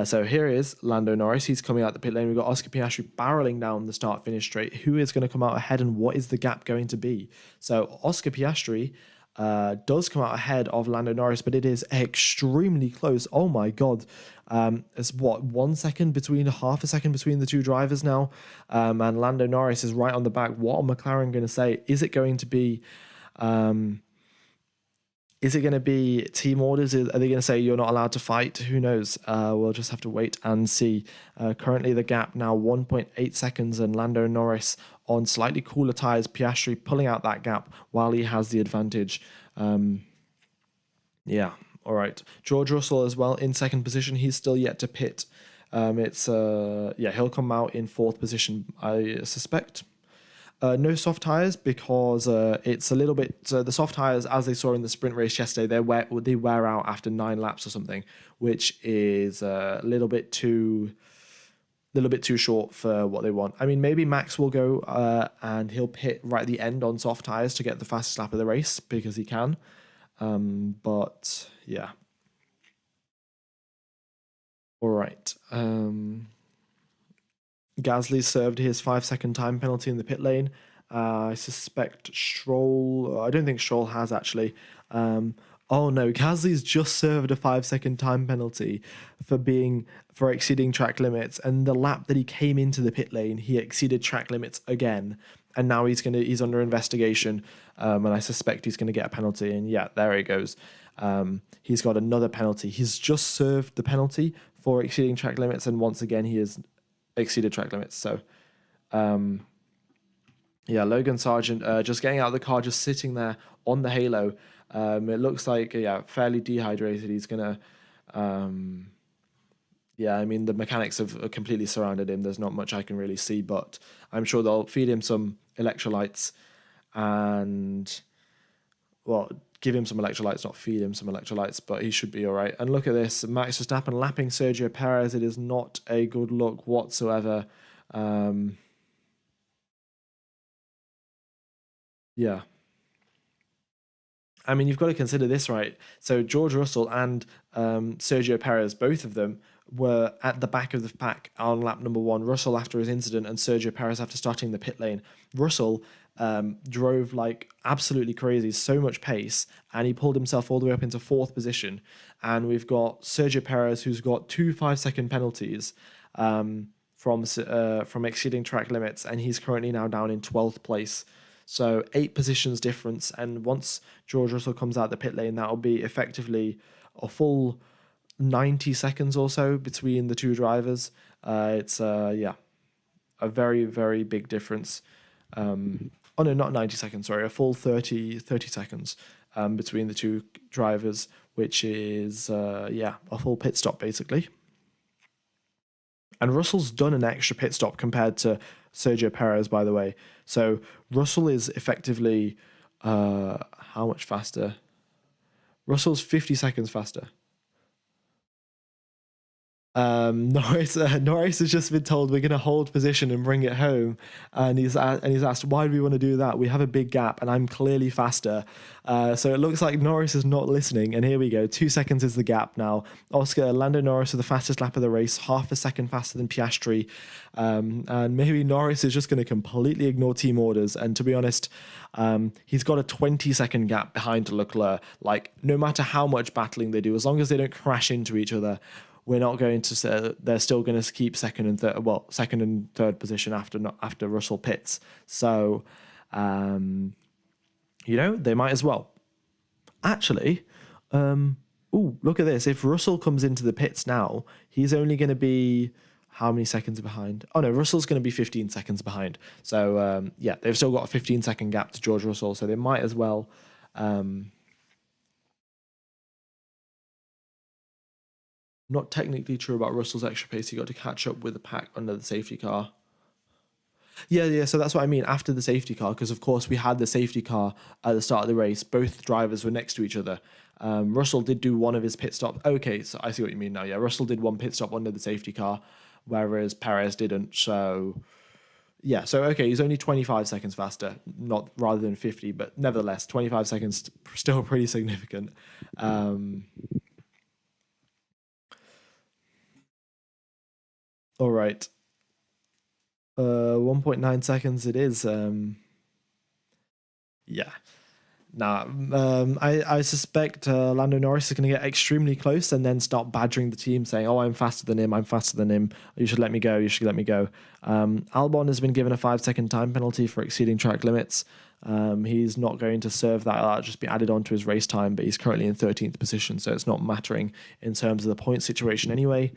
So here is Lando Norris. He's coming out the pit lane. We've got Oscar Piastri barreling down the start-finish straight. Who is going to come out ahead, and what is the gap going to be? So Oscar Piastri does come out ahead of Lando Norris, but it is extremely close. Oh my God. It's what, 1 second between, half a second between the two drivers now. And Lando Norris is right on the back. What are McLaren going to say? Is it going to be... Is it going to be team orders? Are they going to say you're not allowed to fight? Who knows? We'll just have to wait and see. Currently, the gap now 1.8 seconds, and Lando Norris on slightly cooler tyres. Piastri pulling out that gap while he has the advantage. Yeah, all right. George Russell as well in second position. He's still yet to pit. He'll come out in fourth position, I suspect. No soft tires because it's a little bit. The soft tires, as they saw in the sprint race yesterday, they wear out after 9 laps or something, which is a little bit too short for what they want. I mean, maybe Max will go and he'll pit right at the end on soft tires to get the fastest lap of the race because he can. But yeah. All right. Gasly served his 5-second time penalty in the pit lane. I suspect Stroll... I don't think Stroll has, actually. Oh, no. Gasly's just served a 5-second time penalty for exceeding track limits. And the lap that he came into the pit lane, he exceeded track limits again. And now he's under investigation. And I suspect he's going to get a penalty. And yeah, there he goes. He's got another penalty. He's just served the penalty for exceeding track limits. And once again, he has exceeded track limits. So, Logan Sargent just getting out of the car, just sitting there on the halo. It looks like, fairly dehydrated. He's going to... I mean, the mechanics have completely surrounded him. There's not much I can really see, but I'm sure they'll feed him some electrolytes and, give him some electrolytes, not feed him some electrolytes, but he should be all right. And look at this, Max Verstappen lapping Sergio Perez. It is not a good look whatsoever. Yeah. I mean, you've got to consider this, right? So George Russell and Sergio Perez, both of them, were at the back of the pack on lap number 1. Russell after his incident and Sergio Perez after starting the pit lane. Russell drove like absolutely crazy, so much pace, and he pulled himself all the way up into 4th position. And we've got Sergio Perez, who's got 2 5-second penalties from exceeding track limits, and he's currently now down in 12th place. So 8 positions difference, and once George Russell comes out the pit lane, that'll be effectively a full 90 seconds or so between the two drivers. It's a very, very big difference. Oh no, not 90 seconds, sorry, a full 30 seconds between the two drivers, which is a full pit stop basically. And Russell's done an extra pit stop compared to Sergio Perez, by the way. So Russell is effectively how much faster? Russell's 50 seconds faster. Norris has just been told we're going to hold position and bring it home, and he's asked, why do we want to do that? We have a big gap and I'm clearly faster. So it looks like Norris is not listening, and here we go. 2 seconds is the gap now. Lando Norris with the fastest lap of the race, half a second faster than Piastri, and maybe Norris is just going to completely ignore team orders. And to be honest, he's got a 20-second gap behind Leclerc. Like, no matter how much battling they do, as long as they don't crash into each other, we're not going to say they're still going to keep second and third position after Russell pits. So, they might as well. Actually, look at this. If Russell comes into the pits now, he's only going to be how many seconds behind? Oh no, Russell's going to be 15 seconds behind. So they've still got a 15-second gap to George Russell, so they might as well. Not technically true about Russell's extra pace. He got to catch up with the pack under the safety car. Yeah, so that's what I mean, after the safety car, because of course we had the safety car at the start of the race. Both drivers were next to each other. Russell did do one of his pit stops. Okay, so I see what you mean now. Yeah, Russell did one pit stop under the safety car, whereas Perez didn't. So, Yeah, so okay, he's only 25 seconds faster, not rather than 50, but nevertheless, 25 seconds still pretty significant. All right. 1.9 seconds it is. Yeah. Nah, I suspect Lando Norris is going to get extremely close and then start badgering the team, saying, "Oh, I'm faster than him. I'm faster than him. You should let me go. You should let me go." Albon has been given a 5-second time penalty for exceeding track limits. He's not going to serve that. That'll just be added onto his race time, but he's currently in 13th position, so it's not mattering in terms of the point situation anyway.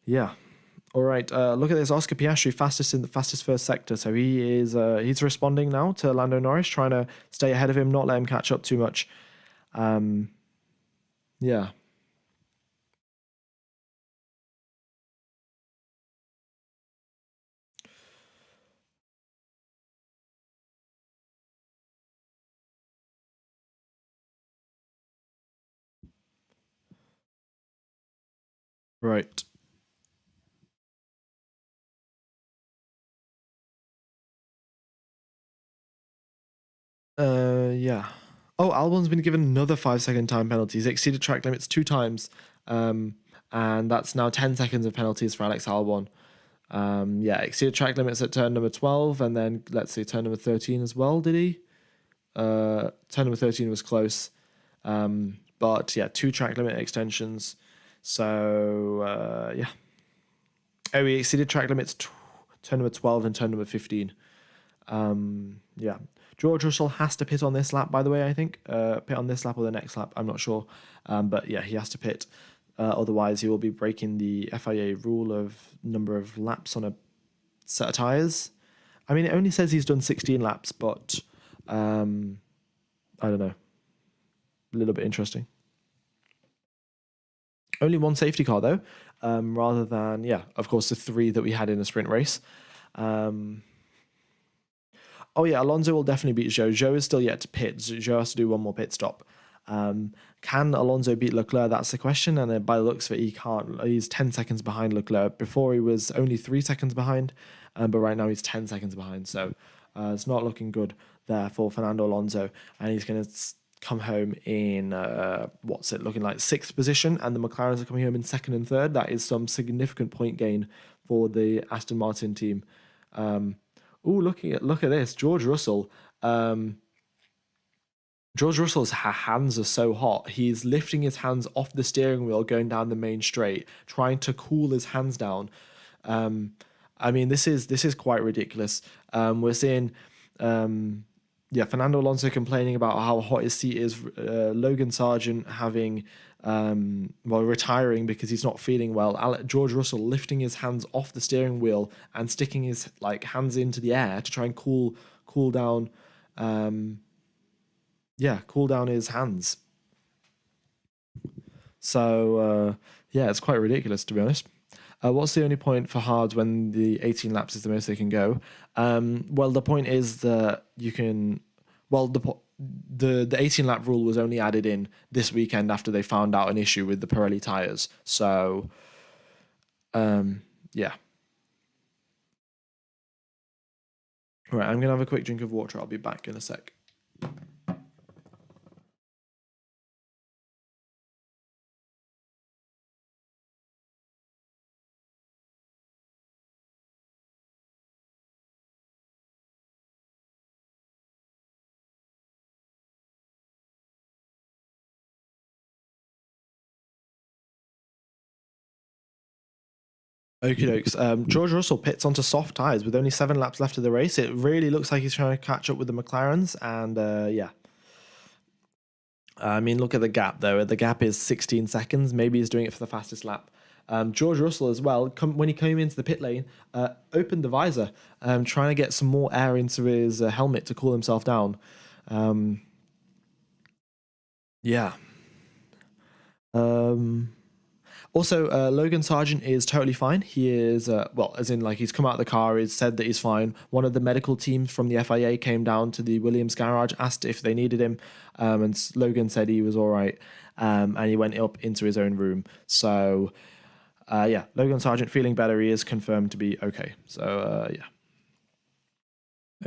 Yeah. All right, look at this. Oscar Piastri, fastest in the fastest first sector. So he's responding now to Lando Norris, trying to stay ahead of him, not let him catch up too much. Yeah. Right. Yeah. Oh, Albon's been given another 5-second time penalty. He's exceeded track limits 2 times. And that's now 10 seconds of penalties for Alex Albon. Yeah, exceeded track limits at turn number 12, and then let's see, turn number 13 as well, did he? Turn number 13 was close. But yeah, 2 track limit extensions. So yeah. Oh, he exceeded track limits turn number 12 and turn number 15. Yeah. George Russell has to pit on this lap, by the way, I think. Pit on this lap or the next lap, I'm not sure. But yeah, he has to pit. Otherwise, he will be breaking the FIA rule of number of laps on a set of tyres. I mean, it only says he's done 16 laps, but I don't know. A little bit interesting. Only one safety car, though, rather than, yeah, of course, the 3 that we had in the sprint race. Oh yeah, Alonso will definitely beat Zhou. Zhou is still yet to pit. Zhou has to do one more pit stop. Can Alonso beat Leclerc? That's the question. And then by the looks of it, he can't. He's 10 seconds behind Leclerc. Before he was only 3 seconds behind, but right now he's 10 seconds behind. So it's not looking good there for Fernando Alonso. And he's going to come home in, what's it looking like, 6th position. And the McLarens are coming home in 2nd and 3rd. That is some significant point gain for the Aston Martin team. Look at this, George Russell. George Russell's hands are so hot. He's lifting his hands off the steering wheel, going down the main straight, trying to cool his hands down. I mean, this is quite ridiculous. We're seeing, Fernando Alonso complaining about how hot his seat is. Logan Sargent having. Retiring because he's not feeling well. George Russell lifting his hands off the steering wheel and sticking his hands into the air to try and cool down. Cool down his hands. So it's quite ridiculous, to be honest. What's the only point for hards when the 18 laps is the most they can go? The point is that you can. The 18 lap rule was only added in this weekend after they found out an issue with the Pirelli tires. So, yeah. All right, I'm gonna have a quick drink of water. I'll be back in a sec. Okie dokes. George Russell pits onto soft tyres with only 7 laps left of the race. It really looks like he's trying to catch up with the McLarens, and I mean, look at the gap though. The gap is 16 seconds. Maybe he's doing it for the fastest lap. George Russell as well, when he came into the pit lane, opened the visor, trying to get some more air into his helmet to cool himself down. Yeah. Also, Logan Sargent is totally fine. He is, as in, he's come out of the car, he's said that he's fine. One of the medical teams from the FIA came down to the Williams garage, asked if they needed him, and Logan said he was all right, and he went up into his own room. So, Yeah, Logan Sargent feeling better. He is confirmed to be okay. So yeah.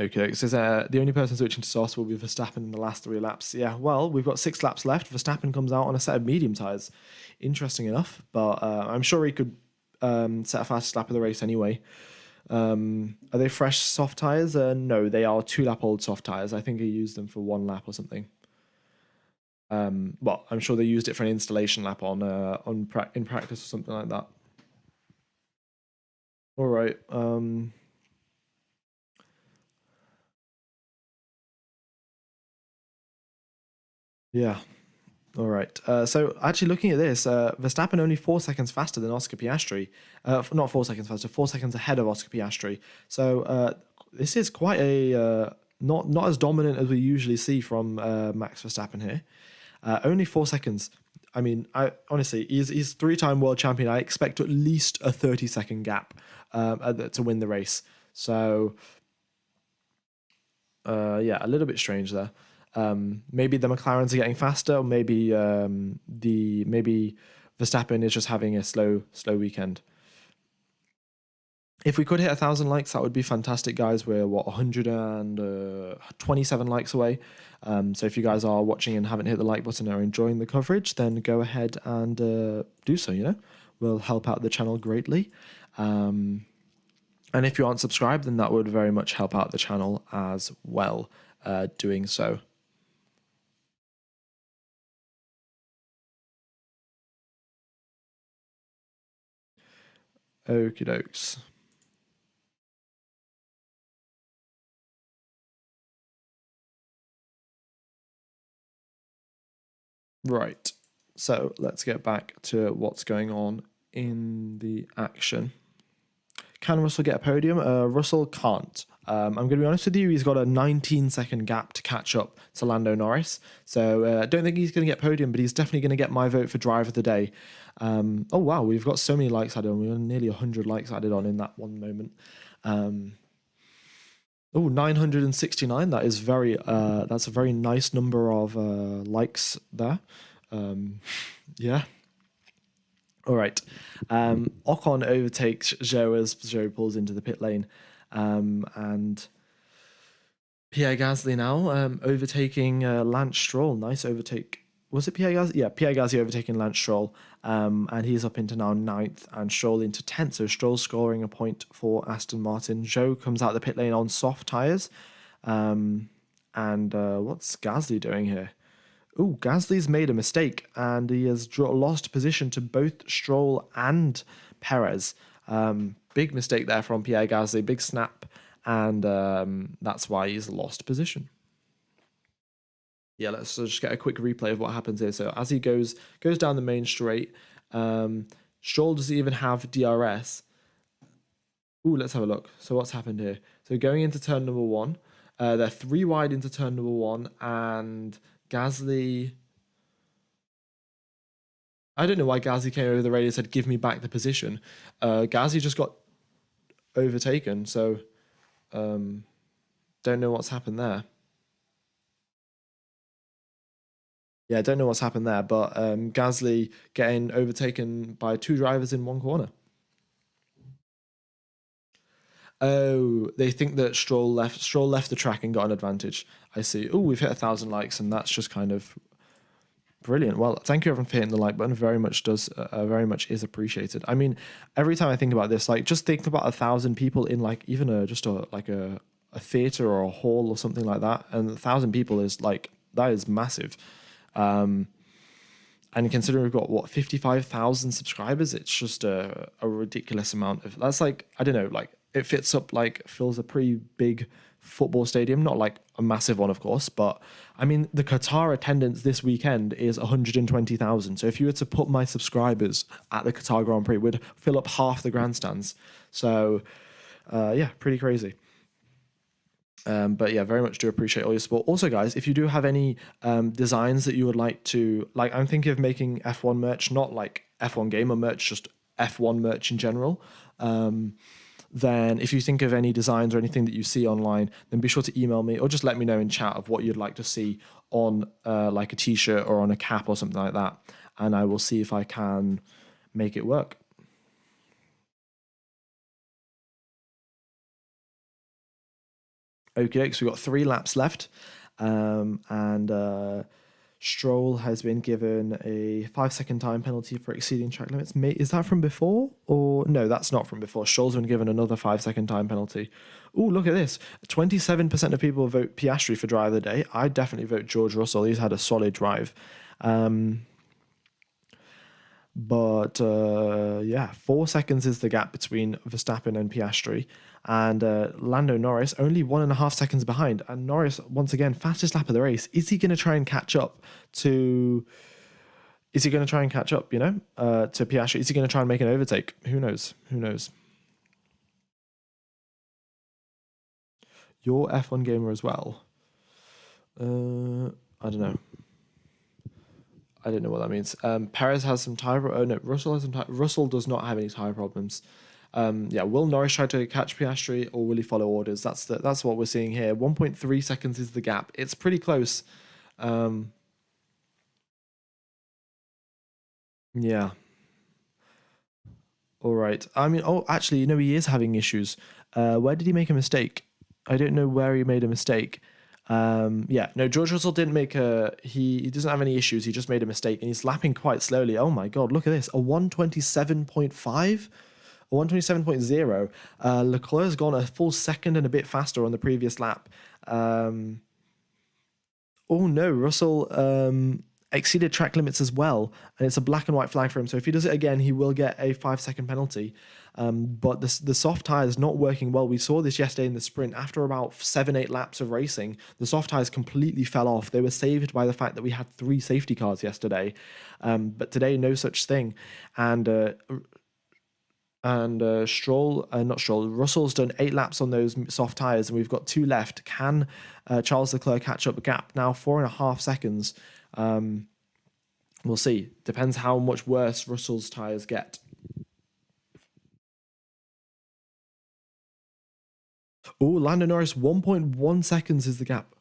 Okay, so the only person switching to soft will be Verstappen in the last 3 laps. Yeah, well, we've got 6 laps left. Verstappen comes out on a set of medium tyres. Interesting enough, but I'm sure he could set a fastest lap of the race anyway. Are they fresh soft tyres? No, they are 2 lap old soft tyres. I think he used them for 1 lap or something. Well, I'm sure they used it for an installation lap in practice or something like that. All right. Yeah. All right. So actually, looking at this, Verstappen only 4 seconds faster than Oscar Piastri. Not 4 seconds faster, 4 seconds ahead of Oscar Piastri. So this is quite a not as dominant as we usually see from Max Verstappen here. Only 4 seconds. I mean, I honestly, he's 3-time world champion. I expect at least a 30-second gap to win the race. So yeah, a little bit strange there. Maybe the McLarens are getting faster, or maybe Verstappen is just having a slow weekend. If we could hit 1,000 likes, that would be fantastic, guys. We're 127 likes away. So if you guys are watching and haven't hit the like button or enjoying the coverage, then go ahead and do so. Will help out the channel greatly. And if you aren't subscribed, then that would very much help out the channel as well. Doing so. Okie dokes. Right. So let's get back to what's going on in the action. Can Russell get a podium? Russell can't. I'm going to be honest with you, he's got a 19-second gap to catch up to Lando Norris. So I don't think he's going to get podium, but he's definitely going to get my vote for driver of the day. Oh, wow, we've got so many likes added on. We have nearly 100 likes added on in that one moment. Oh, 969. That is that's a very nice number of likes there. Yeah. All right. Ocon overtakes Zhou as Zhou pulls into the pit lane. And Pierre Gasly now overtaking Lance Stroll. Nice overtake. Was it Pierre Gasly? Yeah, Pierre Gasly overtaking Lance Stroll. And he's up into now 9th and Stroll into 10th. So Stroll scoring a point for Aston Martin. Zhou comes out the pit lane on soft tyres. And what's Gasly doing here? Oh, Gasly's made a mistake and he has lost position to both Stroll and Perez. Big mistake there from Pierre Gasly, big snap, and that's why he's lost position. Yeah, let's just get a quick replay of what happens here. So as he goes down the main straight, Stroll doesn't even have DRS. Ooh, let's have a look. So what's happened here? So going into turn number 1, they're 3 wide into turn number 1, and Gasly... I don't know why Gasly came over the radio and said, give me back the position. Gasly just got overtaken, so don't know what's happened there. Yeah, I don't know what's happened there, but Gasly getting overtaken by 2 drivers in 1 corner. Oh, they think that Stroll left the track and got an advantage. I see. Oh, we've hit 1,000 likes, and that's just kind of brilliant. Well, thank you everyone for hitting the like button. Very much is appreciated. I mean, every time I think about this, like just think about 1,000 people in like even a theater or a hall or something like that, and 1,000 people is like that is massive. And considering we've got 55,000 subscribers, it's just a ridiculous amount of. That's like I don't know, like it fills a pretty big football stadium, not like a massive one, of course, but I mean the Qatar attendance this weekend is 120,000. So if you were to put my subscribers at the Qatar Grand Prix, we'd fill up half the grandstands. So yeah, pretty crazy. But yeah, very much do appreciate all your support. Also, guys, if you do have any designs that you would like to, like, I'm thinking of making F1 merch, not like F1 gamer merch, just F1 merch in general. Then if you think of any designs or anything that you see online, then be sure to email me or just let me know in chat of what you'd like to see on like a t-shirt or on a cap or something like that. And I will see if I can make it work. Okay, so we've got 3 laps left. And Stroll has been given a 5-second time penalty for exceeding track limits. Is that from before? Or no, that's not from before. Stroll's been given another 5-second time penalty. Oh, look at this. 27% of people vote Piastri for driver of the day. I'd definitely vote George Russell. He's had a solid drive. But yeah, 4 seconds is the gap between Verstappen and Piastri. And Lando Norris only 1.5 seconds behind. And Norris, once again, fastest lap of the race. Is he going to try and catch up to... Is he going to try and catch up, to Piastri? Is he going to try and make an overtake? Who knows? Who knows? You're F1 gamer as well. I don't know. I don't know what that means. Perez has some tire. Oh no, Russell has some tire. Russell does not have any tire problems. Yeah, will Norris try to catch Piastri or will he follow orders? That's what we're seeing here. 1.3 seconds is the gap. It's pretty close. Yeah. All right. I mean, actually, he is having issues. Where did he make a mistake? I don't know where he made a mistake. Yeah, no, George Russell didn't make he doesn't have any issues. He just made a mistake and he's lapping quite slowly. Oh my God, look at this. A 127.5, a 127.0. Leclerc's gone a full second and a bit faster on the previous lap. Oh no, Russell exceeded track limits as well, and it's a black and white flag for him. So if he does it again, he will get a 5-second penalty. But the soft tire is not working well. We saw this yesterday in the sprint. After about 7-8 laps of racing, the soft tires completely fell off. They were saved by the fact that we had 3 safety cars yesterday, but today no such thing. Russell's done 8 laps on those soft tires, and we've got 2 left. Can Charles Leclerc catch up a gap? Now 4.5 seconds. We'll see. Depends how much worse Russell's tires get. Oh, Lando Norris, 1.1 seconds is the gap.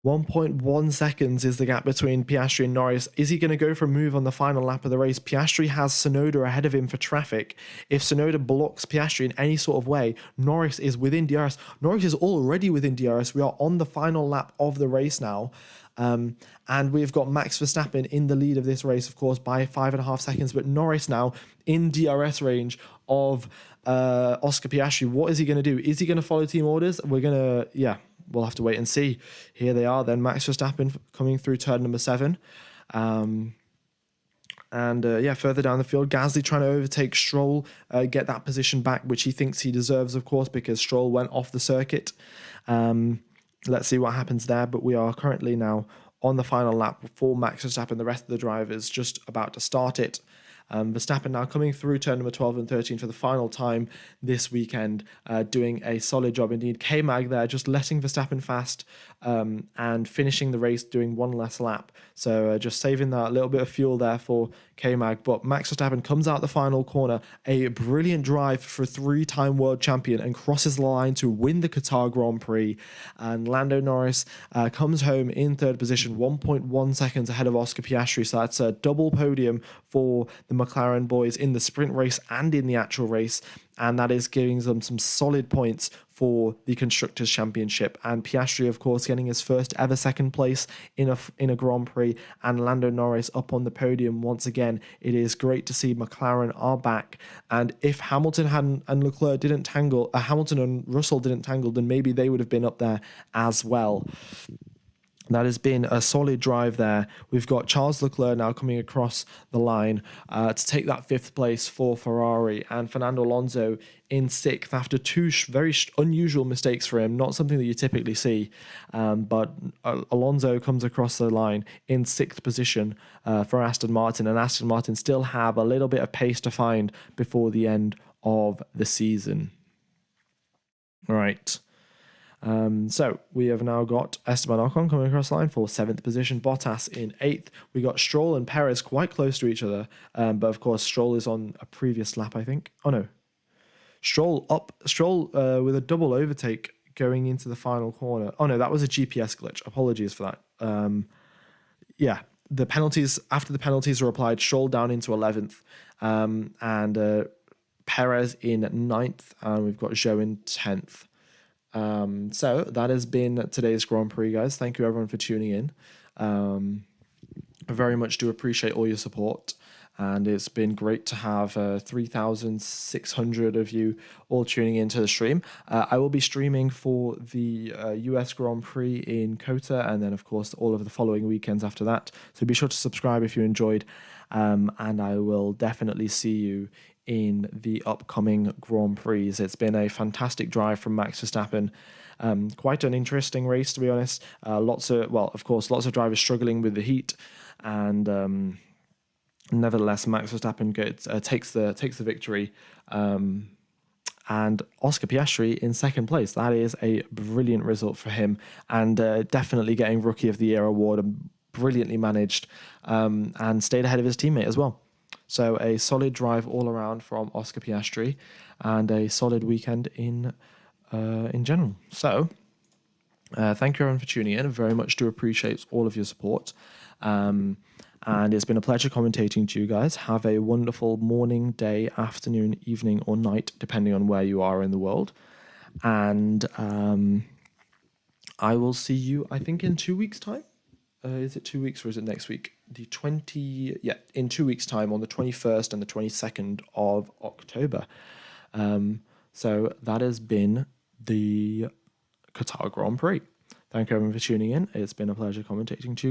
1.1 seconds is the gap between Piastri and Norris. Is he going to go for a move on the final lap of the race? Piastri has Tsunoda ahead of him for traffic. If Tsunoda blocks Piastri in any sort of way, Norris is within DRS. Norris is already within DRS. We are on the final lap of the race now. And we've got Max Verstappen in the lead of this race, of course, by 5.5 seconds. But Norris now in DRS range of Oscar Piastri. What is he going to do? Is he going to follow team orders? We'll have to wait and see. Here they are then, Max Verstappen coming through turn number 7. Further down the field, Gasly trying to overtake Stroll, get that position back, which he thinks he deserves, of course, because Stroll went off the circuit. Let's see what happens there, but we are currently now on the final lap for Max Verstappen. The rest of the drivers just about to start it. Verstappen now coming through turn number 12 and 13 for the final time this weekend, doing a solid job indeed. K-Mag there, just letting Verstappen fast and finishing the race doing one less lap. So just saving that little bit of fuel there for K-Mag. But Max Verstappen comes out the final corner, a brilliant drive for 3-time world champion, and crosses the line to win the Qatar Grand Prix. And Lando Norris comes home in 3rd position, 1.1 seconds ahead of Oscar Piastri. So that's a double podium for the McLaren boys in the sprint race and in the actual race, and that is giving them some solid points for the Constructors' Championship. And Piastri, of course, getting his first ever 2nd place in a Grand Prix, and Lando Norris up on the podium once again. It is great to see McLaren are back, and if Hamilton and Leclerc didn't tangle, Hamilton and Russell didn't tangle, then maybe they would have been up there as well. That has been a solid drive there. We've got Charles Leclerc now coming across the line to take that 5th place for Ferrari, and Fernando Alonso in 6th after 2 very unusual mistakes for him, not something that you typically see. But Alonso comes across the line in 6th position for Aston Martin, and Aston Martin still have a little bit of pace to find before the end of the season. All right. So we have now got Esteban Ocon coming across the line for 7th position, Bottas in 8th. We got Stroll and Perez quite close to each other, but of course Stroll is on a previous lap, I think. Oh no, Stroll with a double overtake going into the final corner. Oh no, that was a GPS glitch. Apologies for that. After the penalties were applied, Stroll down into 11th, and Perez in ninth, and we've got Zhou in 10th. So that has been today's Grand Prix, guys. Thank you everyone for tuning in. I very much do appreciate all your support, and it's been great to have 3,600 of you all tuning into the stream. I will be streaming for the US Grand Prix in Qatar, and then of course all of the following weekends after that. So be sure to subscribe if you enjoyed, and I will definitely see you in the upcoming Grand Prix. It's been a fantastic drive from Max Verstappen. Quite an interesting race, to be honest. Lots of drivers struggling with the heat, and nevertheless, Max Verstappen takes the victory, and Oscar Piastri in second place. That is a brilliant result for him, and definitely getting Rookie of the Year award. Brilliantly managed, and stayed ahead of his teammate as well. So a solid drive all around from Oscar Piastri, and a solid weekend in general. So thank you everyone for tuning in. I very much do appreciate all of your support. And it's been a pleasure commentating to you guys. Have a wonderful morning, day, afternoon, evening, or night, depending on where you are in the world. And I will see you, I think, in 2 weeks' time. Is it 2 weeks or is it next week? In 2 weeks' time, on the 21st and the 22nd of October. So that has been the Qatar Grand Prix. Thank you everyone for tuning in. It's been a pleasure commentating to you.